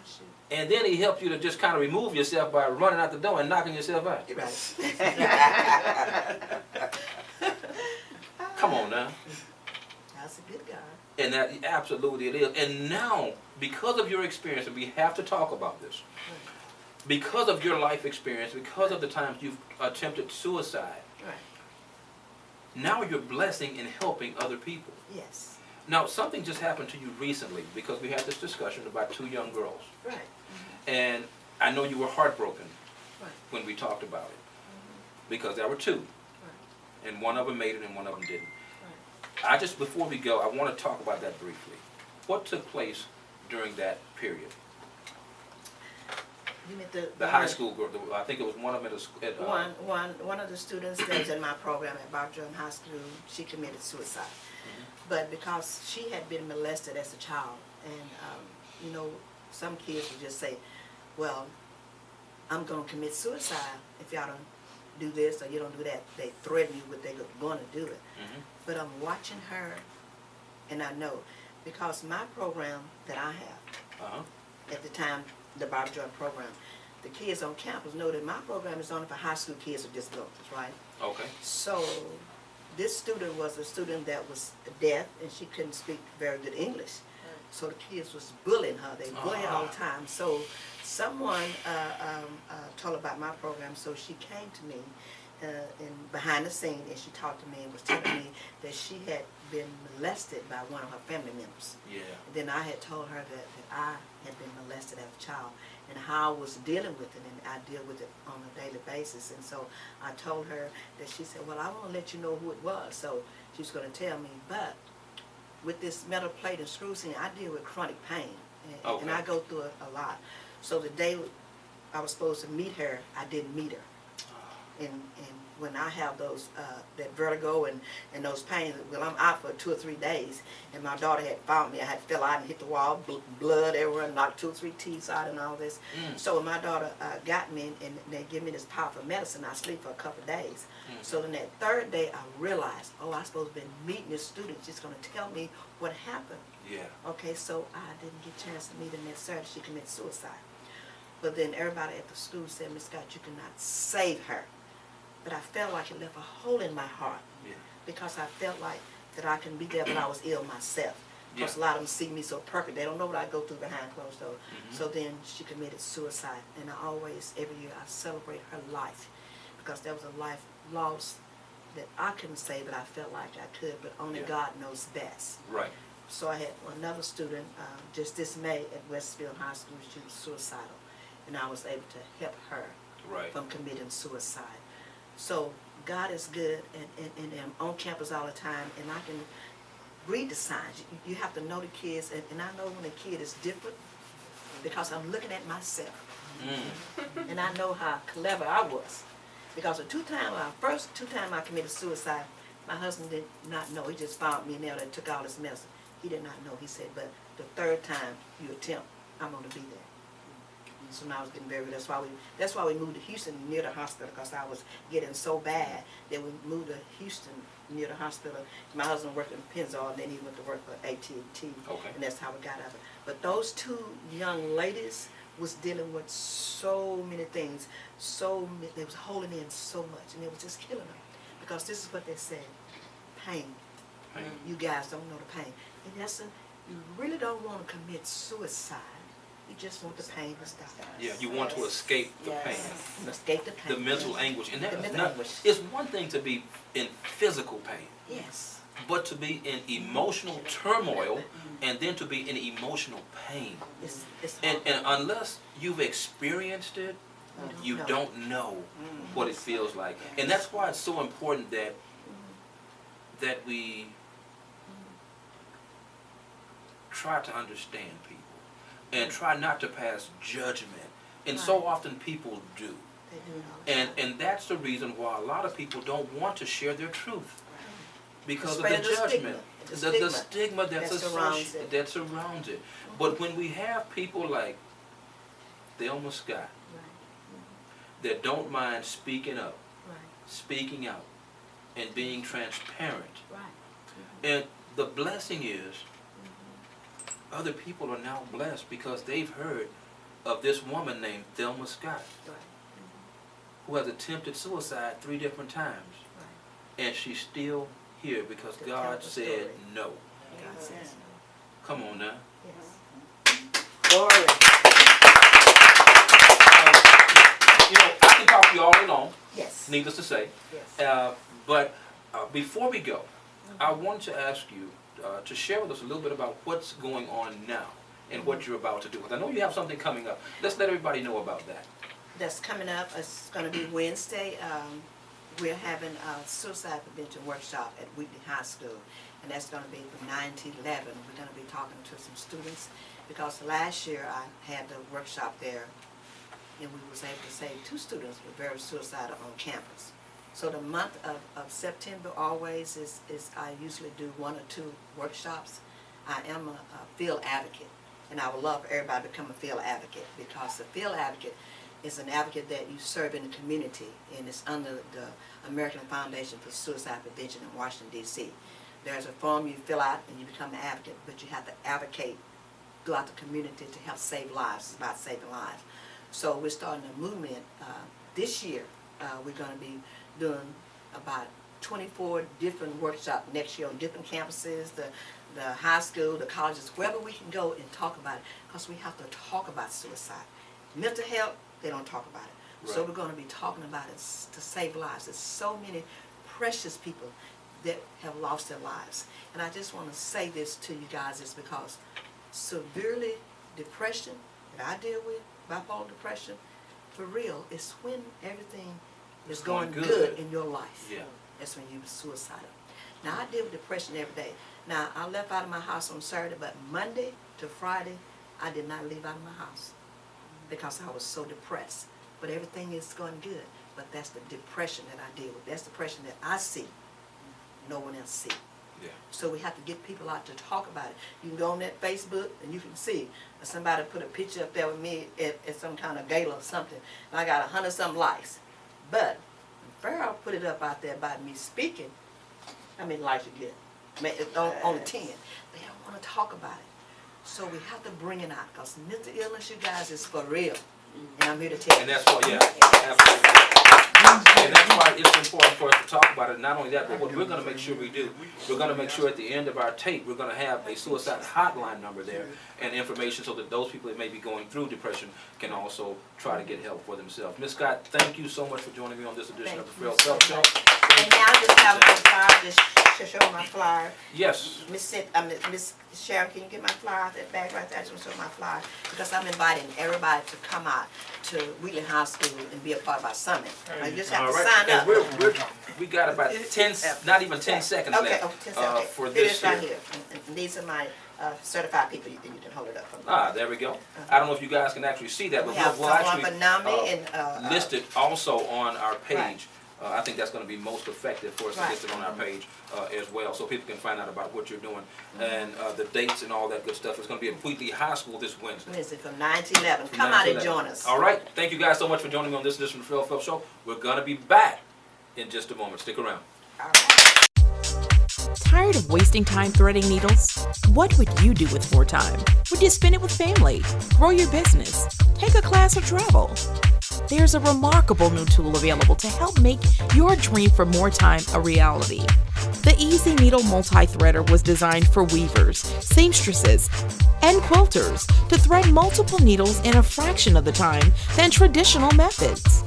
[SPEAKER 3] shoot.
[SPEAKER 1] And then he helped you to just kind of remove yourself by running out the door and knocking yourself out. Come on now.
[SPEAKER 3] That's a good God.
[SPEAKER 1] And that absolutely it is. And now, because of your experience, and we have to talk about this, because of your life experience, because of the times you've attempted suicide,
[SPEAKER 3] Right.
[SPEAKER 1] now you're blessing and helping other people.
[SPEAKER 3] Yes.
[SPEAKER 1] Now, something just happened to you recently, because we had this discussion about 2 young girls.
[SPEAKER 3] Right.
[SPEAKER 1] And I know you were heartbroken
[SPEAKER 3] Right.
[SPEAKER 1] when we talked about it, because there were 2. And one of them made it and one of them didn't. I just, before we go, I want to talk about that briefly. What took place during that period?
[SPEAKER 3] You mean
[SPEAKER 1] The high school girl, I think it was one of them at
[SPEAKER 3] one of the students that was in my program at Bob Jordan High School, she committed suicide. But because she had been molested as a child, and you know, some kids would just say, well, I'm going to commit suicide if y'all don't do this or you don't do that. They threaten you with they're going to do it. But I'm watching her, and I know, because my program that I have, at the time, the Bob Jordan program, the kids on campus know that my program is only for high school kids with disabilities, right?
[SPEAKER 1] Okay.
[SPEAKER 3] So this student was a student that was deaf, and she couldn't speak very good English. So the kids was bullying her. They bullied her all the time. So someone told about my program, so she came to me behind the scene, and she talked to me and was telling me that she had been molested by one of her family members.
[SPEAKER 1] Yeah.
[SPEAKER 3] And then I had told her that I had been molested as a child and how I was dealing with it, and I deal with it on a daily basis. And so I told her that, she said, well, I want to let you know who it was. So she was going to tell me, but with this metal plate and screws in, I deal with chronic pain, and I go through it a lot. So the day I was supposed to meet her, I didn't meet her. And when I have those that vertigo and those pains, well, I'm out for 2 or 3 days, and my daughter had found me. I had fell out and hit the wall, blood everywhere, knocked 2 or 3 teeth out and all this. So when my daughter got me, and they give me this powerful medicine, I sleep for a couple of days. So then that 3rd day, I realized, oh, I'm supposed to be meeting this student. She's going to tell me what happened.
[SPEAKER 1] Yeah.
[SPEAKER 3] Okay, so I didn't get a chance to meet her that Saturday. She committed suicide. But then everybody at the school said, Miss Scott, you cannot save her. But I felt like it left a hole in my heart, because I felt like that I can be there, but I was ill myself. Because a lot of them see me so perfect. They don't know what I go through behind closed doors. So then she committed suicide. And I always, every year, I celebrate her life, because there was a life lost that I couldn't say, but I felt like I could, but only God knows best.
[SPEAKER 1] Right.
[SPEAKER 3] So I had another student just this May at Westfield High School. She was suicidal, and I was able to help her from committing suicide. So God is good, and I'm on campus all the time, and I can read the signs. You have to know the kids, and I know when a kid is different, because I'm looking at myself. And I know how clever I was. Because the first two times I committed suicide, my husband did not know. He just found me now that took all this medicine. He did not know. He said, but the 3rd time you attempt, I'm going to be there. So now I was getting very, that's why we moved to Houston near the hospital, because I was getting so bad that we moved to Houston near the hospital. My husband worked in Pennzoil, and then he went to work for AT&T, and that's how we got out of it. But those 2 young ladies was dealing with so many things, they was holding in so much, and it was just killing them. Because this is what they said, pain. You guys don't know the pain. In essence, you really don't want to commit suicide. You just want the pain to stop.
[SPEAKER 1] Yeah, you want to escape the pain.
[SPEAKER 3] Escape the pain.
[SPEAKER 1] The mental anguish. And
[SPEAKER 3] The mental anguish.
[SPEAKER 1] it's one thing to be in physical pain.
[SPEAKER 3] Yes.
[SPEAKER 1] But to be in emotional turmoil, and then to be in emotional pain.
[SPEAKER 3] It's
[SPEAKER 1] And unless you've experienced it, you don't know what it feels like. And that's why it's so important that we try to understand people and try not to pass judgment. And so often people do.
[SPEAKER 3] They do.
[SPEAKER 1] And that's the reason why a lot of people don't want to share their truth. because of
[SPEAKER 3] Spread
[SPEAKER 1] the
[SPEAKER 3] the
[SPEAKER 1] judgment,
[SPEAKER 3] stigma.
[SPEAKER 1] the stigma
[SPEAKER 3] that
[SPEAKER 1] that surrounds it. But when we have people like Thelma Scott that don't mind speaking up, speaking out, and being transparent, and the blessing is other people are now blessed because they've heard of this woman named Thelma Scott who has attempted suicide 3 different times, and she's still here because God said no. Come on now.
[SPEAKER 2] Glory.
[SPEAKER 1] I can talk to you all day long,
[SPEAKER 3] Yes.
[SPEAKER 1] needless to say.
[SPEAKER 3] Yes.
[SPEAKER 1] But before we go, I want to ask you to share with us a little bit about what's going on now and what you're about to do. Because I know you have something coming up. Let's let everybody know about that.
[SPEAKER 3] That's coming up. It's going to be Wednesday. We're having a suicide prevention workshop at Wheatley High School, and that's going to be from 9 to 11. We're going to be talking to some students because last year I had the workshop there, and we was able to save 2 students who were very suicidal on campus. So the month of September always is I usually do 1 or 2 workshops. I am a field advocate, and I would love for everybody to become a field advocate because the field advocate is an advocate that you serve in the community, and it's under the American Foundation for Suicide Prevention in Washington, D.C. There's a form you fill out and you become an advocate, but you have to advocate throughout the community to help save lives. It's about saving lives. So we're starting a movement this year. We're going to be doing about 24 different workshops next year on different campuses, the high school, the colleges, wherever we can go and talk about it, because we have to talk about suicide. Mental health, they don't talk about it. Right. So we're going to be talking about it to save lives. There's so many precious people that have lost their lives. And I just want to say this to you guys is because severely depression that I deal with, bipolar depression, for real, is when everything is going good in your life. Yeah. That's when you're suicidal. Now, I deal with depression every day. Now, I left out of my house on Saturday, but Monday to Friday, I did not leave out of my house because I was so depressed. But everything is going good. But that's the depression that I deal with. That's the depression that I see. No one else see. Yeah. So we have to get people out to talk about it. You can go on that Facebook and you can see somebody put a picture up there with me at some kind of gala or something, and I got 100-something likes. But when Pharaoh put it up out there about me speaking, how many likes you get? Only 10. They don't want to talk about it. So we have to bring it out because mental illness, you guys, is for real. And I'm here to tell you.
[SPEAKER 1] And that's why, yeah, absolutely. And that's why it's important for us to talk about it. Not only that, but what we're going to make sure we do, we're going to make sure at the end of our tape, we're going to have a suicide hotline number there and information so that those people that may be going through depression can also try to get help for themselves. Ms. Scott, thank you so much for joining me on this edition of the Phil Phelps Show.
[SPEAKER 3] And now I just have my flyer, just to show my flyer.
[SPEAKER 1] Yes.
[SPEAKER 3] Miss Sharon, can you get my flyer out that bag right there? I just want to show my flyer because I'm inviting everybody to come out to Wheatley High School and be a part of our summit. You just have to sign up.
[SPEAKER 1] We got about 10, not even 10 seconds left
[SPEAKER 3] 10 seconds.
[SPEAKER 1] for this
[SPEAKER 3] right here. And these are my certified people. You can hold it up for me.
[SPEAKER 1] There we go. I don't know if you guys can actually see that, but we'll actually list it also on our page. Right. I think that's going to be most effective for us to list it on our page as well, so people can find out about what you're doing and the dates and all that good stuff. It's going to be at Wheatley High School this Wednesday.
[SPEAKER 3] Wednesday from 9 to 11. Come out and join us.
[SPEAKER 1] All right. Thank you guys so much for joining me on this edition of the Phil Phelps Show. We're going to be back in just a moment. Stick around.
[SPEAKER 3] All right.
[SPEAKER 5] Tired of wasting time threading needles? What would you do with more time? Would you spend it with family, grow your business, take a class or travel? There's a remarkable new tool available to help make your dream for more time a reality. The Easy Needle Multi-Threader was designed for weavers, seamstresses, and quilters to thread multiple needles in a fraction of the time than traditional methods.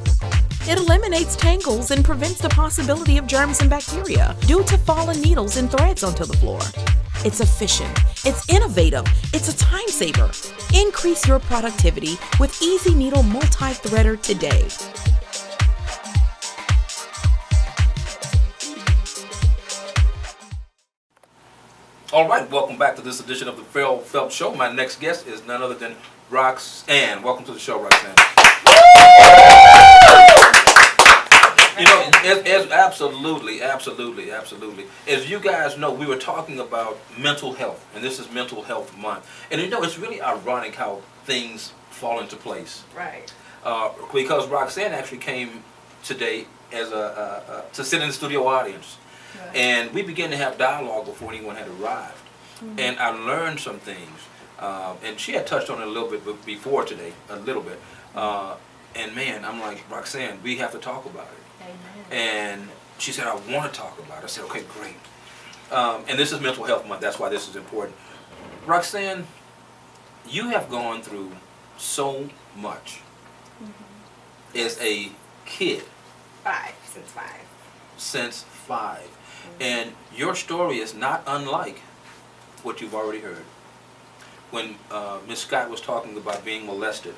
[SPEAKER 5] It eliminates tangles and prevents the possibility of germs and bacteria due to fallen needles and threads onto the floor. It's efficient, it's innovative, it's a time saver. Increase your productivity with Easy Needle Multi-Threader today.
[SPEAKER 1] All right, welcome back to this edition of the Phil Phelps Show. My next guest is none other than Roxanne. Welcome to the show, Roxanne. You know, as Absolutely, absolutely, absolutely. As you guys know, we were talking about mental health, and this is Mental Health Month. And it's really ironic how things fall into place.
[SPEAKER 3] Right.
[SPEAKER 1] Because Roxanne actually came today as to sit in the studio audience.
[SPEAKER 3] Right.
[SPEAKER 1] And we began to have dialogue before anyone had arrived. And I learned some things. And she had touched on it a little bit before today, a little bit. And man, I'm like, Roxanne, we have to talk about it.
[SPEAKER 3] Amen.
[SPEAKER 1] And she said, I want to talk about it. I said, okay, great. And this is Mental Health Month. That's why this is important. Roxanne, you have gone through so much as a kid. Since five. And your story is not unlike what you've already heard. When Ms. Scott was talking about being molested,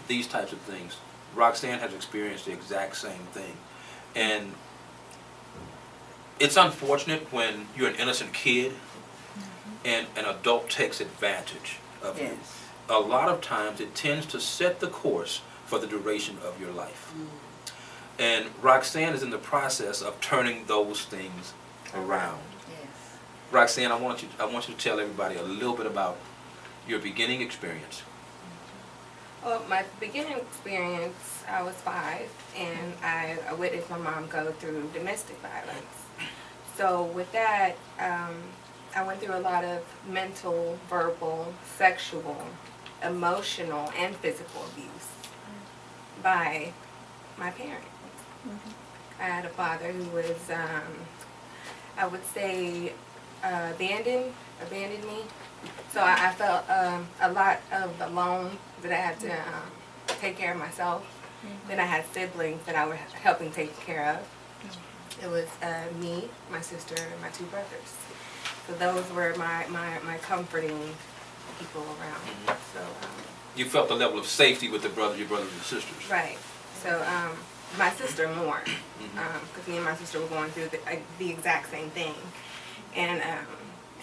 [SPEAKER 1] these types of things, Roxanne has experienced the exact same thing. And it's unfortunate when you're an innocent kid and an adult takes advantage of you. A lot of times it tends to set the course for the duration of your life. And Roxanne is in the process of turning those things around.
[SPEAKER 3] Yes.
[SPEAKER 1] Roxanne, I want you to tell everybody a little bit about your beginning experience.
[SPEAKER 7] Well, my beginning experience, I was 5, and I witnessed my mom go through domestic violence. So with that, I went through a lot of mental, verbal, sexual, emotional, and physical abuse by my parents. I had a father who was, I would say, abandoned me. So I felt a lot of alone, that I had to take care of myself. Then I had siblings that I was helping take care of. It was me, my sister, and my 2 brothers. So those were my comforting people around. So
[SPEAKER 1] You felt the level of safety with your brothers and sisters.
[SPEAKER 7] right. So my sister more, because me and my sister were going through the exact same thing, and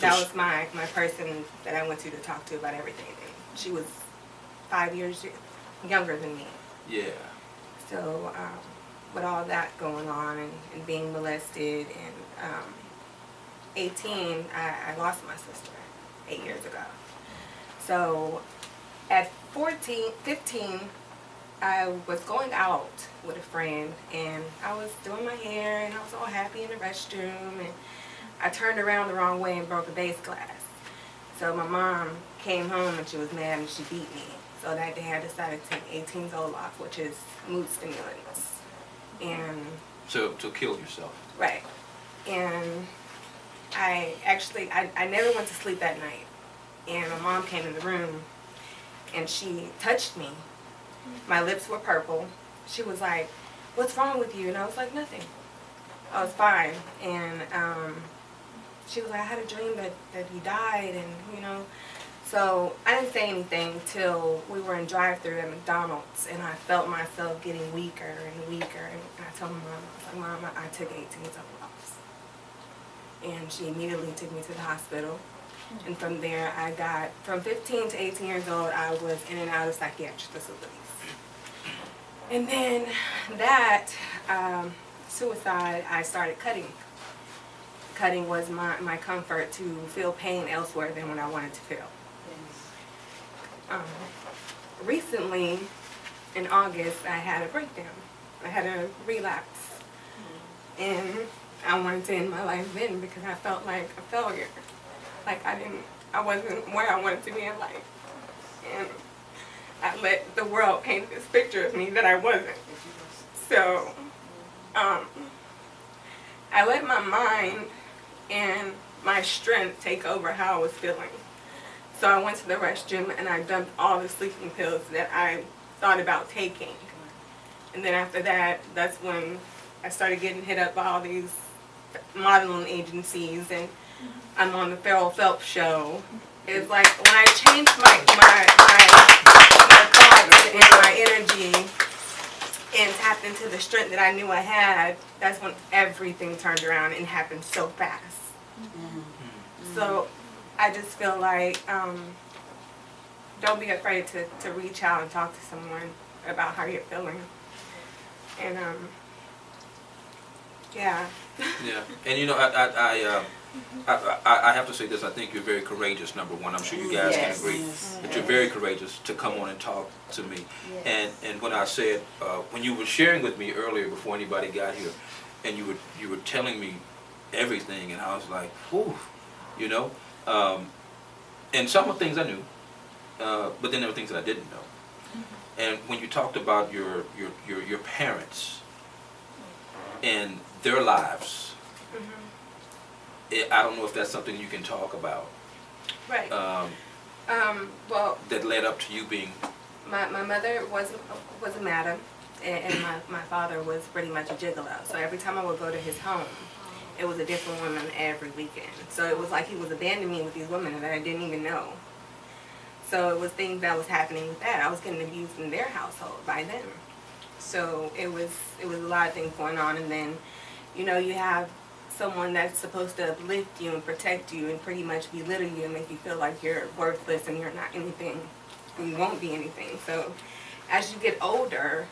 [SPEAKER 7] that was my person that I went to talk to about everything. And she was 5 years younger than me.
[SPEAKER 1] Yeah.
[SPEAKER 7] So with all that going on and being molested, and 18, I lost my sister 8 years ago. So at 15, I was going out with a friend, and I was doing my hair, and I was all happy in the restroom, and I turned around the wrong way and broke a base glass. So my mom came home, and she was mad, and she beat me. So that day I decided to take 18 Zoloft, which is mood stimulants. And
[SPEAKER 1] To kill yourself.
[SPEAKER 7] right. And I never went to sleep that night. And my mom came in the room, and she touched me. My lips were purple. She was like, "What's wrong with you?" And I was like, "Nothing. I was fine." And she was like, "I had a dream that he died," and So I didn't say anything till we were in drive-thru at McDonald's, and I felt myself getting weaker and weaker. And I told my mom, I was like, "Mom, I took 18 Zoloft." And she immediately took me to the hospital. And from there, I got, from 15 to 18 years old, I was in and out of psychiatric facilities. And then that suicide, I started cutting. Cutting was my comfort to feel pain elsewhere than what I wanted to feel. Recently, in August, I had a breakdown. I had a relapse. And I wanted to end my life then because I felt like a failure. Like I wasn't where I wanted to be in life. And I let the world paint this picture of me that I wasn't. So, I let my mind and my strength take over how I was feeling. So I went to the restroom and I dumped all the sleeping pills that I thought about taking. And then after that, that's when I started getting hit up by all these modeling agencies, and I'm on the Farrell Phelps show. It's like when I changed my thoughts and my energy and tapped into the strength that I knew I had, that's when everything turned around and happened so fast. So I just feel like don't be afraid to reach out and talk to someone about how you're feeling. And Yeah.
[SPEAKER 1] Yeah, and you know, I have to say this. I think you're very courageous. Number one, I'm sure you guys can agree that you're very courageous to come on and talk to me. And when I said, when you were sharing with me earlier before anybody got here, and you were telling me everything, and I was like, whew, you know. And some of the things I knew, but then there were things that I didn't know. And when you talked about your parents and their lives, I don't know if that's something you can talk about.
[SPEAKER 7] Right. Well,
[SPEAKER 1] that led up to you being.
[SPEAKER 7] My mother was a madam, and my father was pretty much a gigolo. So every time I would go to his home, it was a different woman every weekend. So it was like he was abandoning me with these women that I didn't even know. So it was things that was happening with that. I was getting abused in their household by them. So it was a lot of things going on. And then, you know, you have someone that's supposed to uplift you and protect you and pretty much belittle you and make you feel like you're worthless and you're not anything, and you won't be anything. So as you get older,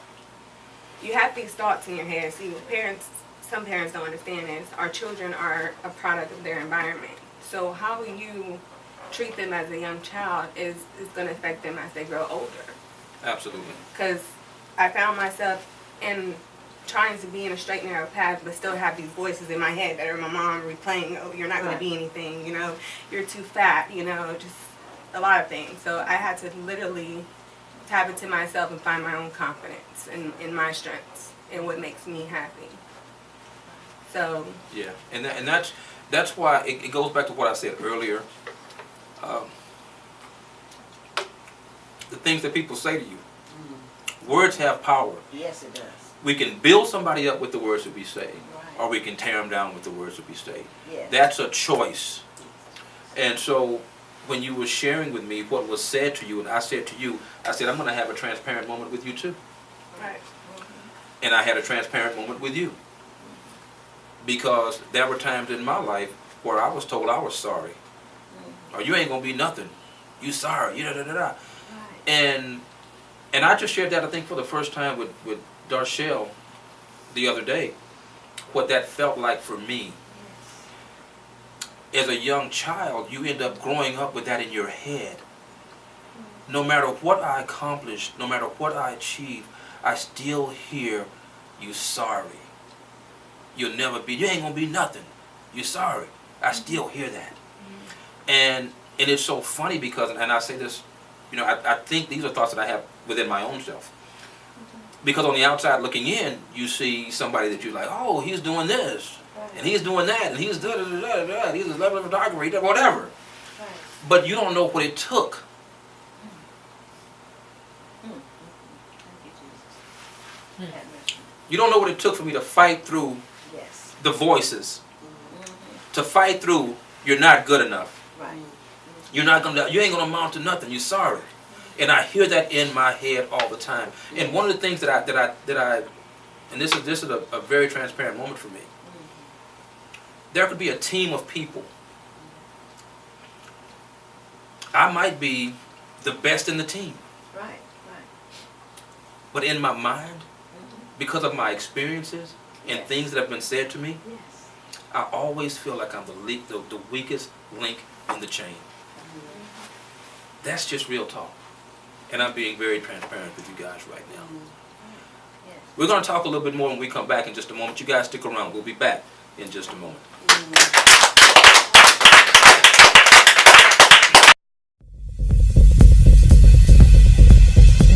[SPEAKER 7] you have these thoughts in your head. See, some parents don't understand this. Our children are a product of their environment. So how you treat them as a young child is going to affect them as they grow older.
[SPEAKER 1] Absolutely.
[SPEAKER 7] Because I found myself in trying to be in a straight and narrow path, but still have these voices in my head that are my mom replaying, oh, you're not going to be anything, you know, you're too fat, you know, just a lot of things. So I had to literally tap into myself and find my own confidence in my strengths and what makes me happy. So
[SPEAKER 1] yeah, and that's why it goes back to what I said earlier. The things that people say to you, words have power.
[SPEAKER 3] Yes, it does.
[SPEAKER 1] We can build somebody up with the words that we say, or we can tear them down with the words that we say.
[SPEAKER 3] Yes.
[SPEAKER 1] That's a choice. And so when you were sharing with me what was said to you, and I said to you, I said, I'm going to have a transparent moment with you too.
[SPEAKER 7] right.
[SPEAKER 1] And I had a transparent moment with you. Because there were times in my life where I was told I was sorry. Or you ain't going to be nothing. You sorry.
[SPEAKER 3] Right.
[SPEAKER 1] And I just shared that, I think, for the first time with Darshell the other day, what that felt like for me. As a young child, you end up growing up with that in your head. No matter what I accomplish, no matter what I achieve, I still hear, you sorry. You'll never be, you ain't gonna be nothing. You sorry. I still hear that. And it's so funny because, and I say this, you know, I think these are thoughts that I have within my own self. Because on the outside looking in, you see somebody that you're like, oh, he's doing this, and he's doing that, and he's da-da-da-da-da, he's a level of photography, whatever.
[SPEAKER 3] Right.
[SPEAKER 1] But you don't know what it took. You don't know what it took for me to fight through the voices, to fight through, you're not good enough.
[SPEAKER 3] Right.
[SPEAKER 1] You ain't gonna amount to nothing. You're sorry. And I hear that in my head all the time. And one of the things that I and this is a very transparent moment for me. There could be a team of people. I might be the best in the team.
[SPEAKER 3] Right.
[SPEAKER 1] But in my mind, because of my experiences and things that have been said to me,
[SPEAKER 3] Yes.
[SPEAKER 1] I always feel like I'm the weakest link in the chain. That's just real talk. And I'm being very transparent with you guys right now.
[SPEAKER 3] Yes.
[SPEAKER 1] We're going to talk a little bit more when we come back in just a moment. You guys stick around. We'll be back in just a moment.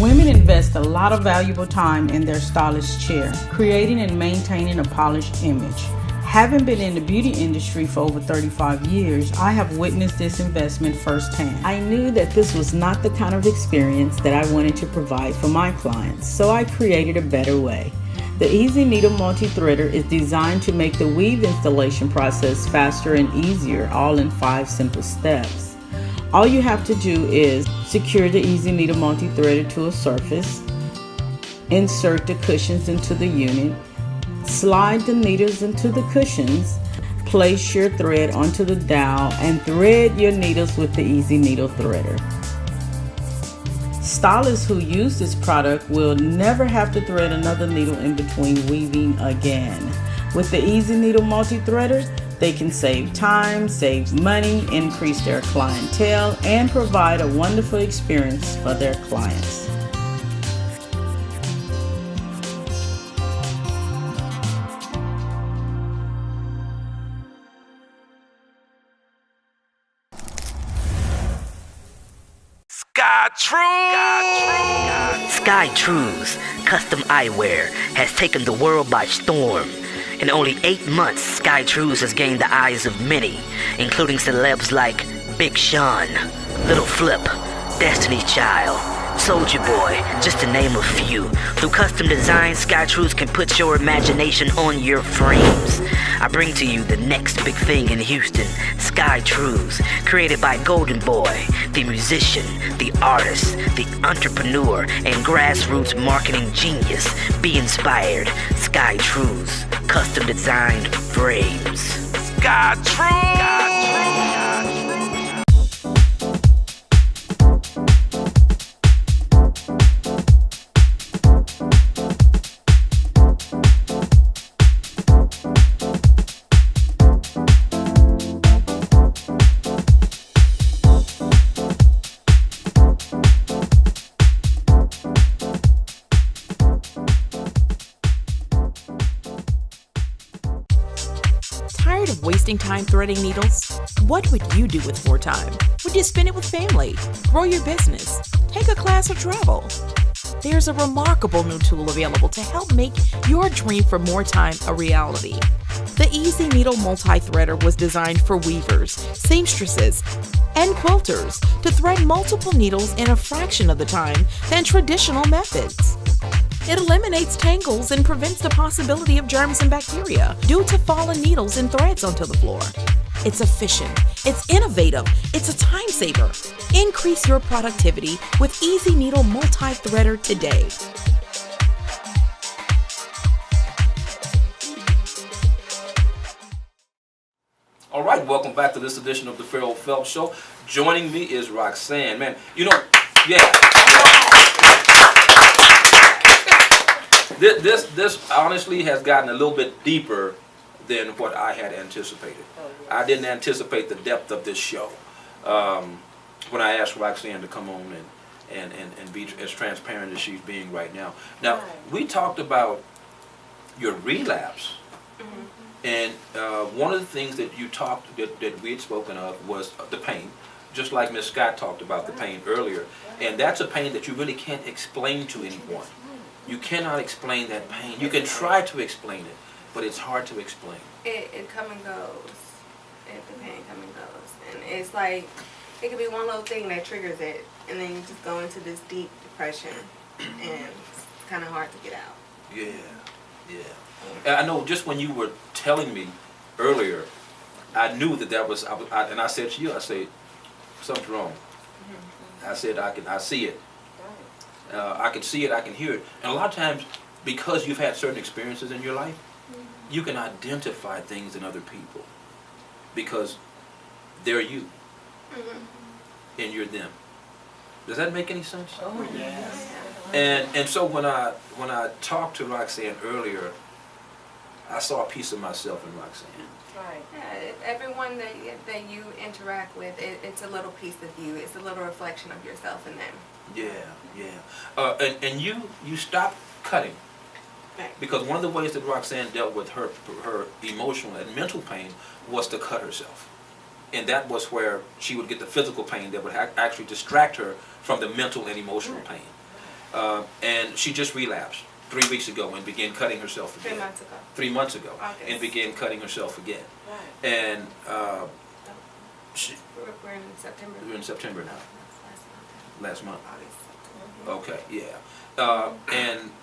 [SPEAKER 6] Women invest a lot of valuable time in their stylist chair, creating and maintaining a polished image. Having been in the beauty industry for over 35 years, I have witnessed this investment firsthand. I knew that this was not the kind of experience that I wanted to provide for my clients, so I created a better way. The Easy Needle Multi-Threader is designed to make the weave installation process faster and easier, all in 5 simple steps. All you have to do is secure the Easy Needle Multi-Threader to a surface, insert the cushions into the unit, slide the needles into the cushions, place your thread onto the dowel, and thread your needles with the Easy Needle Threader. Stylists who use this product will never have to thread another needle in between weaving again. With the Easy Needle Multi-Threader, they can save time, save money, increase their clientele, and provide a wonderful experience for their clients.
[SPEAKER 4] Sky Trues Custom Eyewear has taken the world by storm. In only 8 months, Sky Trues has gained the eyes of many, including celebs like Big Sean, Little Flip, Destiny's Child, Soulja Boy, just to name a few. Through custom design, Sky Trues can put your imagination on your frames. I bring to you the next big thing in Houston, Sky Trues, created by Golden Boy, the musician, the artist, the entrepreneur, and grassroots marketing genius. Be inspired. Sky Trues, custom designed frames. Sky Trues!
[SPEAKER 5] Tired of wasting time threading needles? What would you do with more time? Would you spend it with family, grow your business, take a class or travel? There's a remarkable new tool available to help make your dream for more time a reality. The Easy Needle Multi-Threader was designed for weavers, seamstresses, and quilters to thread multiple needles in a fraction of the time than traditional methods. It eliminates tangles and prevents the possibility of germs and bacteria due to fallen needles and threads onto the floor. It's efficient, it's innovative, it's a time saver. Increase your productivity with Easy Needle Multi-Threader today.
[SPEAKER 1] All right, welcome back to this edition of the Pharaoh Phelps Show. Joining me is Roxanne. Man, you know, yeah. This honestly has gotten a little bit deeper than what I had anticipated. I didn't anticipate the depth of this show. When I asked Roxanne to come on and be as transparent as she's being right now. Now, we talked about your relapse. And one of the things that you talked, that we had spoken of, was the pain, just like Ms. Scott talked about the pain earlier. And that's a pain that you really can't explain to anyone. You cannot explain that pain. You can try to explain it, but it's hard to explain.
[SPEAKER 7] It come and goes. The pain come and goes. And it's like, it could be one little thing that triggers it, and then you just go into this deep depression, and it's kind of hard to get out.
[SPEAKER 1] Yeah, yeah. I know just when you were telling me earlier, I knew that was, and I said to you, I said, something's wrong. I said, I see it. I can see it, I can hear it. And a lot of times, because you've had certain experiences in your life, you can identify things in other people because they're you and you're them. Does that make any sense?
[SPEAKER 2] Oh, yes.
[SPEAKER 1] And so when I talked to Roxanne earlier, I saw a piece of myself in Roxanne.
[SPEAKER 7] Right. Yeah, everyone that you interact with, it's a little piece of you. It's a little reflection of yourself in them.
[SPEAKER 1] Yeah, yeah. And you stopped cutting.
[SPEAKER 7] Right.
[SPEAKER 1] Because one of the ways that Roxanne dealt with her emotional and mental pain was to cut herself. And that was where she would get the physical pain that would actually distract her from the mental and emotional pain. And she just relapsed 3 weeks ago and began cutting herself again.
[SPEAKER 7] 3 months ago.
[SPEAKER 1] 3 months ago.
[SPEAKER 7] August.
[SPEAKER 1] And began cutting herself again.
[SPEAKER 7] Right.
[SPEAKER 1] And
[SPEAKER 7] We're in September.
[SPEAKER 1] we're in September now. Last month.
[SPEAKER 7] August.
[SPEAKER 1] Okay, yeah.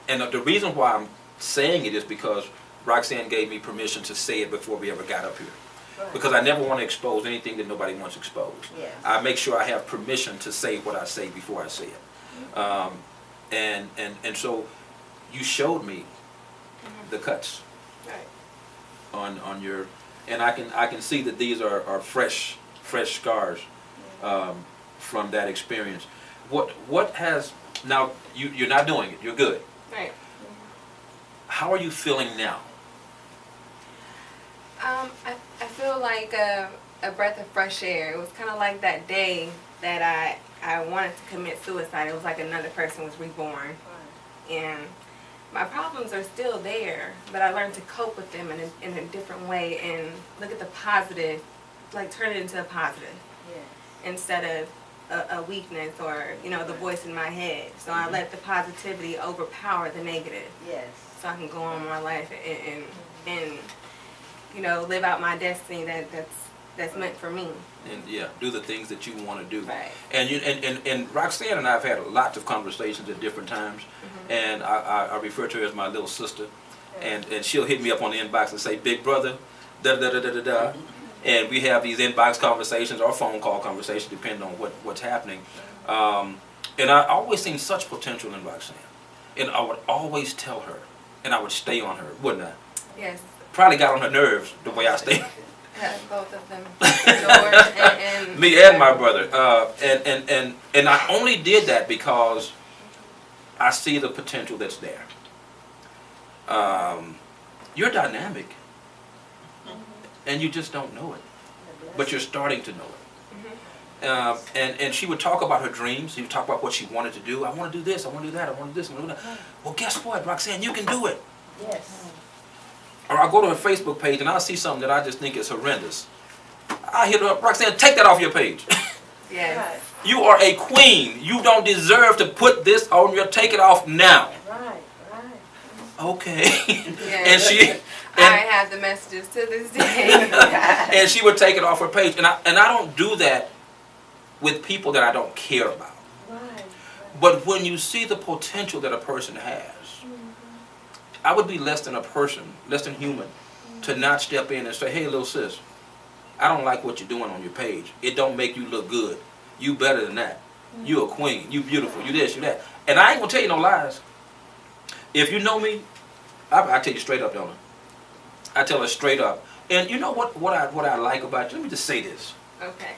[SPEAKER 1] And the reason why I'm saying it is because Roxanne gave me permission to say it before we ever got up here.
[SPEAKER 3] Right.
[SPEAKER 1] Because I never want to expose anything that nobody wants exposed.
[SPEAKER 3] Yes.
[SPEAKER 1] I make sure I have permission to say what I say before I say it. And so you showed me the cuts
[SPEAKER 7] Right.
[SPEAKER 1] on your, and I can see that these are fresh scars from that experience. What has, now you're not doing it, you're good.
[SPEAKER 7] Right.
[SPEAKER 1] How are you feeling now?
[SPEAKER 7] I feel like a breath of fresh air. It was kind of like that day that I wanted to commit suicide. It was like another person was reborn. And my problems are still there, but I learned to cope with them in a different way and look at the positive, like turn it into a positive. Yeah. Instead of a weakness or, you know, the voice in my head. So I let the positivity overpower the negative.
[SPEAKER 3] Yes.
[SPEAKER 7] So I can go on my life and you know, live out my destiny that's meant for me.
[SPEAKER 1] And yeah, do the things that you want to do.
[SPEAKER 7] Right.
[SPEAKER 1] And you and Roxanne and I have had lots of conversations at different times, and I refer to her as my little sister, and she'll hit me up on the inbox and say, "Big brother, da da da da da da," and we have these inbox conversations or phone call conversations depending on what's happening. And I always seen such potential in Roxanne, and I would always tell her, and I would stay on her, wouldn't I?
[SPEAKER 7] Yes.
[SPEAKER 1] Probably got on her nerves the way I stayed.
[SPEAKER 7] Both of them. George and
[SPEAKER 1] Me and my brother. And I only did that because I see the potential that's there. You're dynamic. And you just don't know it. But you're starting to know it. And she would talk about her dreams. She would talk about what she wanted to do. I want to do this. I want to do that. I want to do this. I want to do that. Well, guess what, Roxanne? You can do it.
[SPEAKER 3] Yes.
[SPEAKER 1] Or I'll go to her Facebook page and I'll see something that I just think is horrendous. I hit her up, Roxanne, take that off your page.
[SPEAKER 7] yes.
[SPEAKER 1] You are a queen. You don't deserve to put this on your, take it off now.
[SPEAKER 3] Right.
[SPEAKER 1] Okay.
[SPEAKER 7] Yes.
[SPEAKER 1] And
[SPEAKER 7] I have the messages to this day.
[SPEAKER 1] and she would take it off her page. And I don't do that with people that I don't care about.
[SPEAKER 3] Right.
[SPEAKER 1] But when you see the potential that a person has, I would be less than a person, less than human, to not step in and say, "Hey, little sis, I don't like what you're doing on your page. It don't make you look good. You better than that. You a queen. You beautiful. You this, you that." And I ain't gonna tell you no lies. If you know me, I tell you straight up, don't I? I tell her straight up. And you know what I like about you? Let me just say this.
[SPEAKER 7] Okay.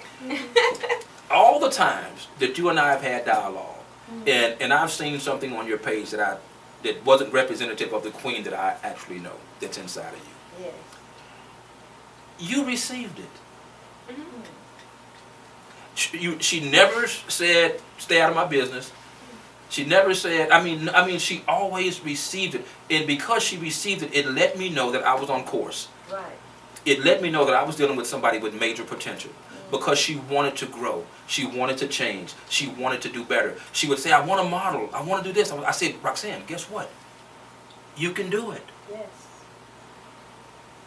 [SPEAKER 1] All the times that you and I have had dialogue, and I've seen something on your page that wasn't representative of the queen that I actually know that's inside of you.
[SPEAKER 3] Yes.
[SPEAKER 1] You received it. She never said, "Stay out of my business." She never said, I mean, she always received it. And because she received it, it let me know that I was on course.
[SPEAKER 3] Right.
[SPEAKER 1] It let me know that I was dealing with somebody with major potential. Because she wanted to grow. She wanted to change. She wanted to do better. She would say, "I want to model. I want to do this." I said, "Roxanne, guess what? You can do it."
[SPEAKER 3] Yes.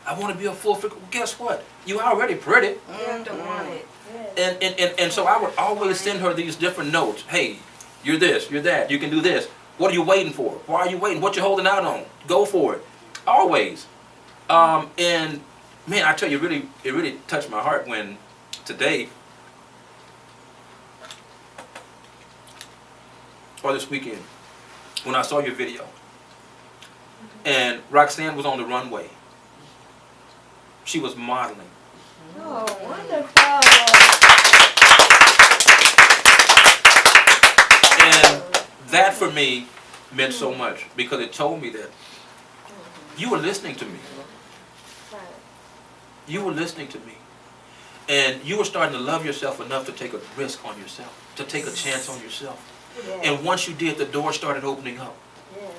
[SPEAKER 1] "I want to be a full figure." Guess what? You already pretty.
[SPEAKER 7] You have to want it.
[SPEAKER 1] And so I would always send her these different notes. "Hey, you're this, you're that, you can do this. What are you waiting for? Why are you waiting? What you holding out on? Go for it." Always. And man, I tell you, it really touched my heart when today, or this weekend, when I saw your video, and Roxanne was on the runway. She was modeling.
[SPEAKER 3] Oh, wonderful.
[SPEAKER 1] And that for me meant so much because it told me that you were listening to me. You were listening to me. And you were starting to love yourself enough to take a risk on yourself, to take a chance on yourself.
[SPEAKER 3] Yes.
[SPEAKER 1] And once you did, the doors started opening up.
[SPEAKER 3] Yes.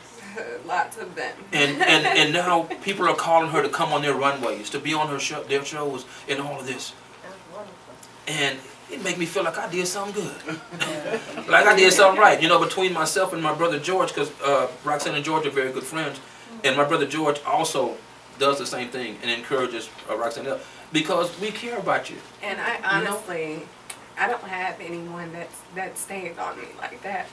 [SPEAKER 7] Lots of them.
[SPEAKER 1] And now people are calling her to come on their runways, to be on their shows and all of this.
[SPEAKER 3] That's wonderful.
[SPEAKER 1] And it made me feel like I did something good. Like I did something right. You know, between myself and my brother George, because Roxanne and George are very good friends, and my brother George also does the same thing and encourages Roxanne because we care about you.
[SPEAKER 7] And I honestly, I don't have anyone that stays on me like that.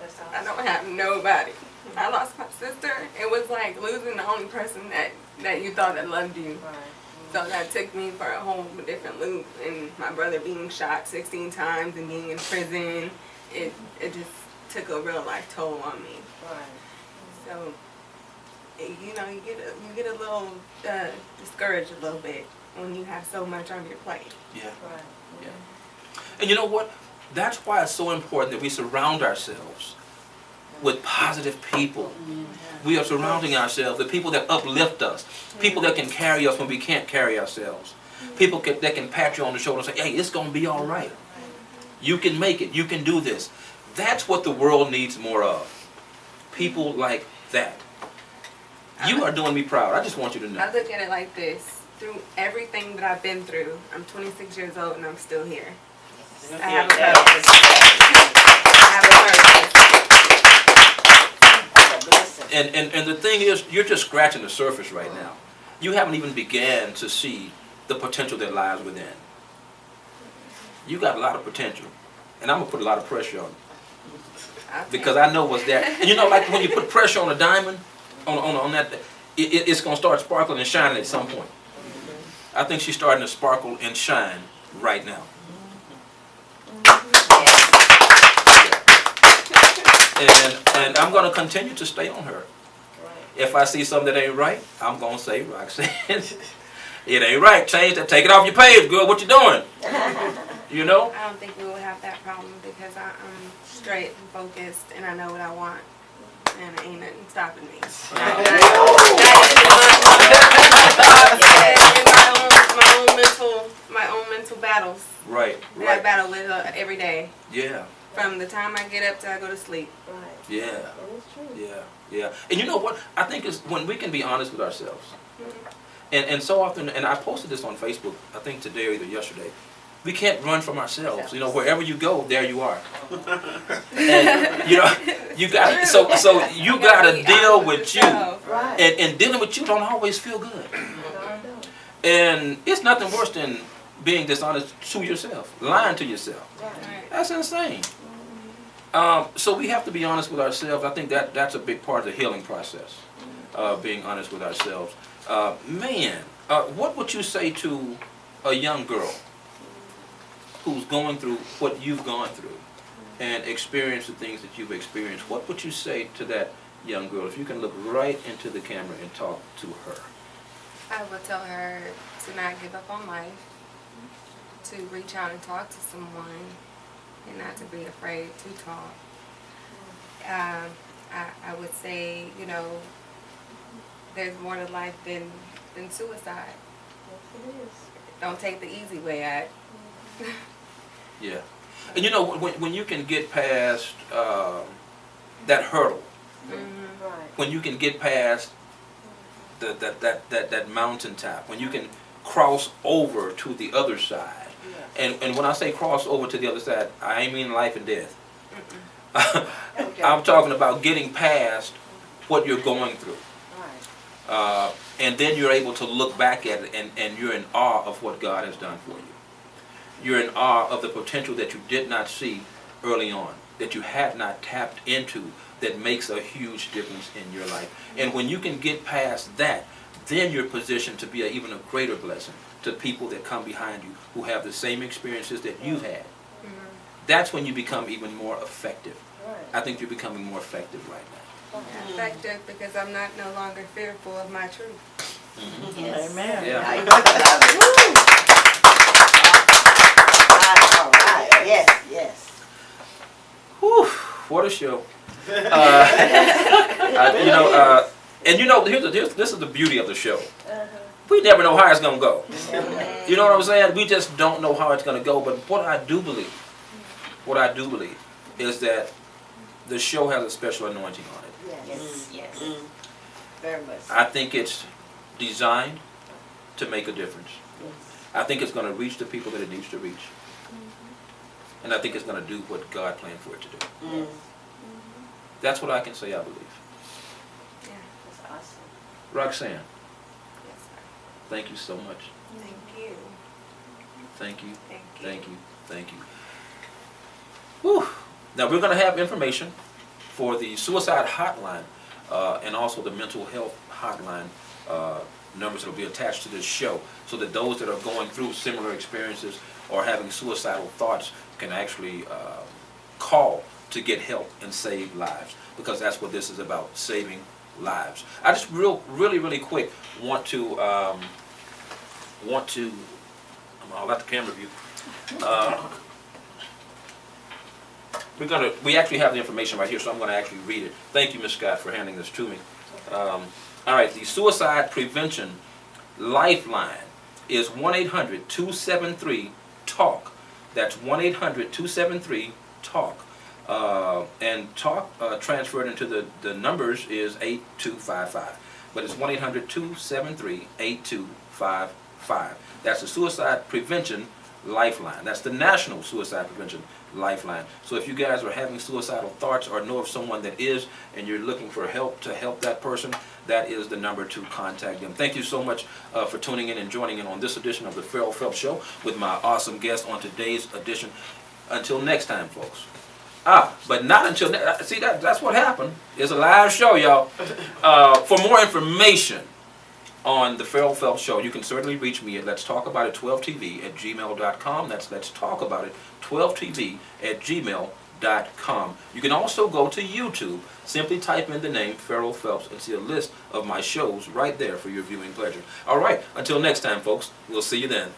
[SPEAKER 3] That's awesome.
[SPEAKER 7] I don't have nobody. I lost my sister. It was like losing the only person that you thought that loved you.
[SPEAKER 3] Right.
[SPEAKER 7] So that took me for a whole different loop. And my brother being shot 16 times and being in prison, it just took a real life toll on me.
[SPEAKER 3] Right.
[SPEAKER 7] So, you know, you get a little discouraged a little bit when you have so much on your plate.
[SPEAKER 1] Yeah.
[SPEAKER 3] Right.
[SPEAKER 1] Yeah. And you know what? That's why it's so important that we surround ourselves with positive people. We are surrounding ourselves with people that uplift us, people that can carry us when we can't carry ourselves, people that can pat you on the shoulder and say, hey, it's going to be all right. You can make it. You can do this. That's what the world needs more of. People like that. You are doing me proud. I just want you to know.
[SPEAKER 7] I look at it like this. Through everything that I've been through, I'm 26 years old and I'm still here. I have a purpose. I have a purpose.
[SPEAKER 1] And the thing is, you're just scratching the surface right now. You haven't even began to see the potential that lies within. You got a lot of potential. And I'm going to put a lot of pressure on you. Because I know what's there. And you know, like when you put pressure on a diamond, on that, it's going to start sparkling and shining at some point. I think she's starting to sparkle and shine right now. And I'm going to continue to stay on her. If I see something that ain't right, I'm going to say, Roxanne, it ain't right. Change that. Take it off your page, girl. What you doing? You know?
[SPEAKER 7] I don't think we will have that problem because I'm straight and focused and I know what I want. And ain't nothing stopping me. My own mental battles.
[SPEAKER 1] Right.
[SPEAKER 7] That I battle with every day.
[SPEAKER 1] Yeah.
[SPEAKER 7] From the time I get up till I go to sleep.
[SPEAKER 1] Yeah. Yeah. And you know what? I think it's when we can be honest with ourselves. And so often, and I posted this on Facebook, I think today or either yesterday, we can't run from ourselves. You know, wherever you go, there you are. And you know, you got so you got to deal with you, and dealing with you don't always feel good. And it's nothing worse than being dishonest to yourself, lying to yourself. That's insane. So we have to be honest with ourselves. I think that's a big part of the healing process, being honest with ourselves. What would you say to a young girl who's going through what you've gone through and experienced the things that you've experienced? What would you say to that young girl if you can look right into the camera and talk to her?
[SPEAKER 7] I would tell her to not give up on life, to reach out and talk to someone, and not to be afraid to talk. I would say, you know, there's more to life than suicide. Don't take the easy way out.
[SPEAKER 1] Yeah. And you know, when you can get past that hurdle, when you can get past that mountaintop, when you can cross over to the other side, and when I say cross over to the other side, I ain't mean life and death. I'm talking about getting past what you're going through. And then you're able to look back at it and you're in awe of what God has done for you. You're in awe of the potential that you did not see early on, that you had not tapped into, that makes a huge difference in your life. And when you can get past that, then you're positioned to be even a greater blessing to people that come behind you who have the same experiences that you've had. That's when you become even more effective. I think you're becoming more effective right now.
[SPEAKER 7] Effective because I'm not no longer fearful of my truth.
[SPEAKER 3] Yes.
[SPEAKER 2] Amen.
[SPEAKER 1] Yeah.
[SPEAKER 3] All right. Yes.
[SPEAKER 1] Whew, what a show. This is the beauty of the show. We never know how it's going to go. You know what I'm saying? We just don't know how it's going to go. But what I do believe is that the show has a special anointing on it.
[SPEAKER 3] Yes. Very much.
[SPEAKER 1] I think it's designed to make a difference. I think it's going to reach the people that it needs to reach. And I think it's going to do what God planned for it to do. That's what I can say I believe.
[SPEAKER 7] Yeah, that's awesome.
[SPEAKER 1] Roxanne,
[SPEAKER 7] Yes, sir.
[SPEAKER 1] thank you so much.
[SPEAKER 7] Thank you.
[SPEAKER 1] Thank you.
[SPEAKER 7] Thank you.
[SPEAKER 1] Thank you. Thank you. Whew. Now we're going to have information for the suicide hotline and also the mental health hotline numbers that will be attached to this show, so that those that are going through similar experiences or having suicidal thoughts can actually call to get help and save lives, because that's what this is about, saving lives. I just really quick want to I'll let the camera view. We actually have the information right here, so I'm gonna actually read it. Thank you, Ms. Scott, for handing this to me. All right, the suicide prevention lifeline is 1-800-273-TALK. That's 1-800-273-TALK. And TALK transferred into the numbers is 8255. But it's 1-800-273-8255. That's the suicide prevention lifeline. That's the National Suicide Prevention Lifeline. So if you guys are having suicidal thoughts or know of someone that is, and you're looking for help to help that person, that is the number to contact them. Thank you so much for tuning in and joining in on this edition of the Farrell Phelps Show with my awesome guest on today's edition. Until next time, folks. But not until see that's what happened. It's a live show, y'all. For more information on the Farrell Phelps Show, you can certainly reach me at Let's Talk About It 12tv@gmail.com. That's Let's Talk About It 12tv@gmail.com. You can also go to YouTube. Simply type in the name Farrell Phelps and see a list of my shows right there for your viewing pleasure. All right, until next time, folks. We'll see you then.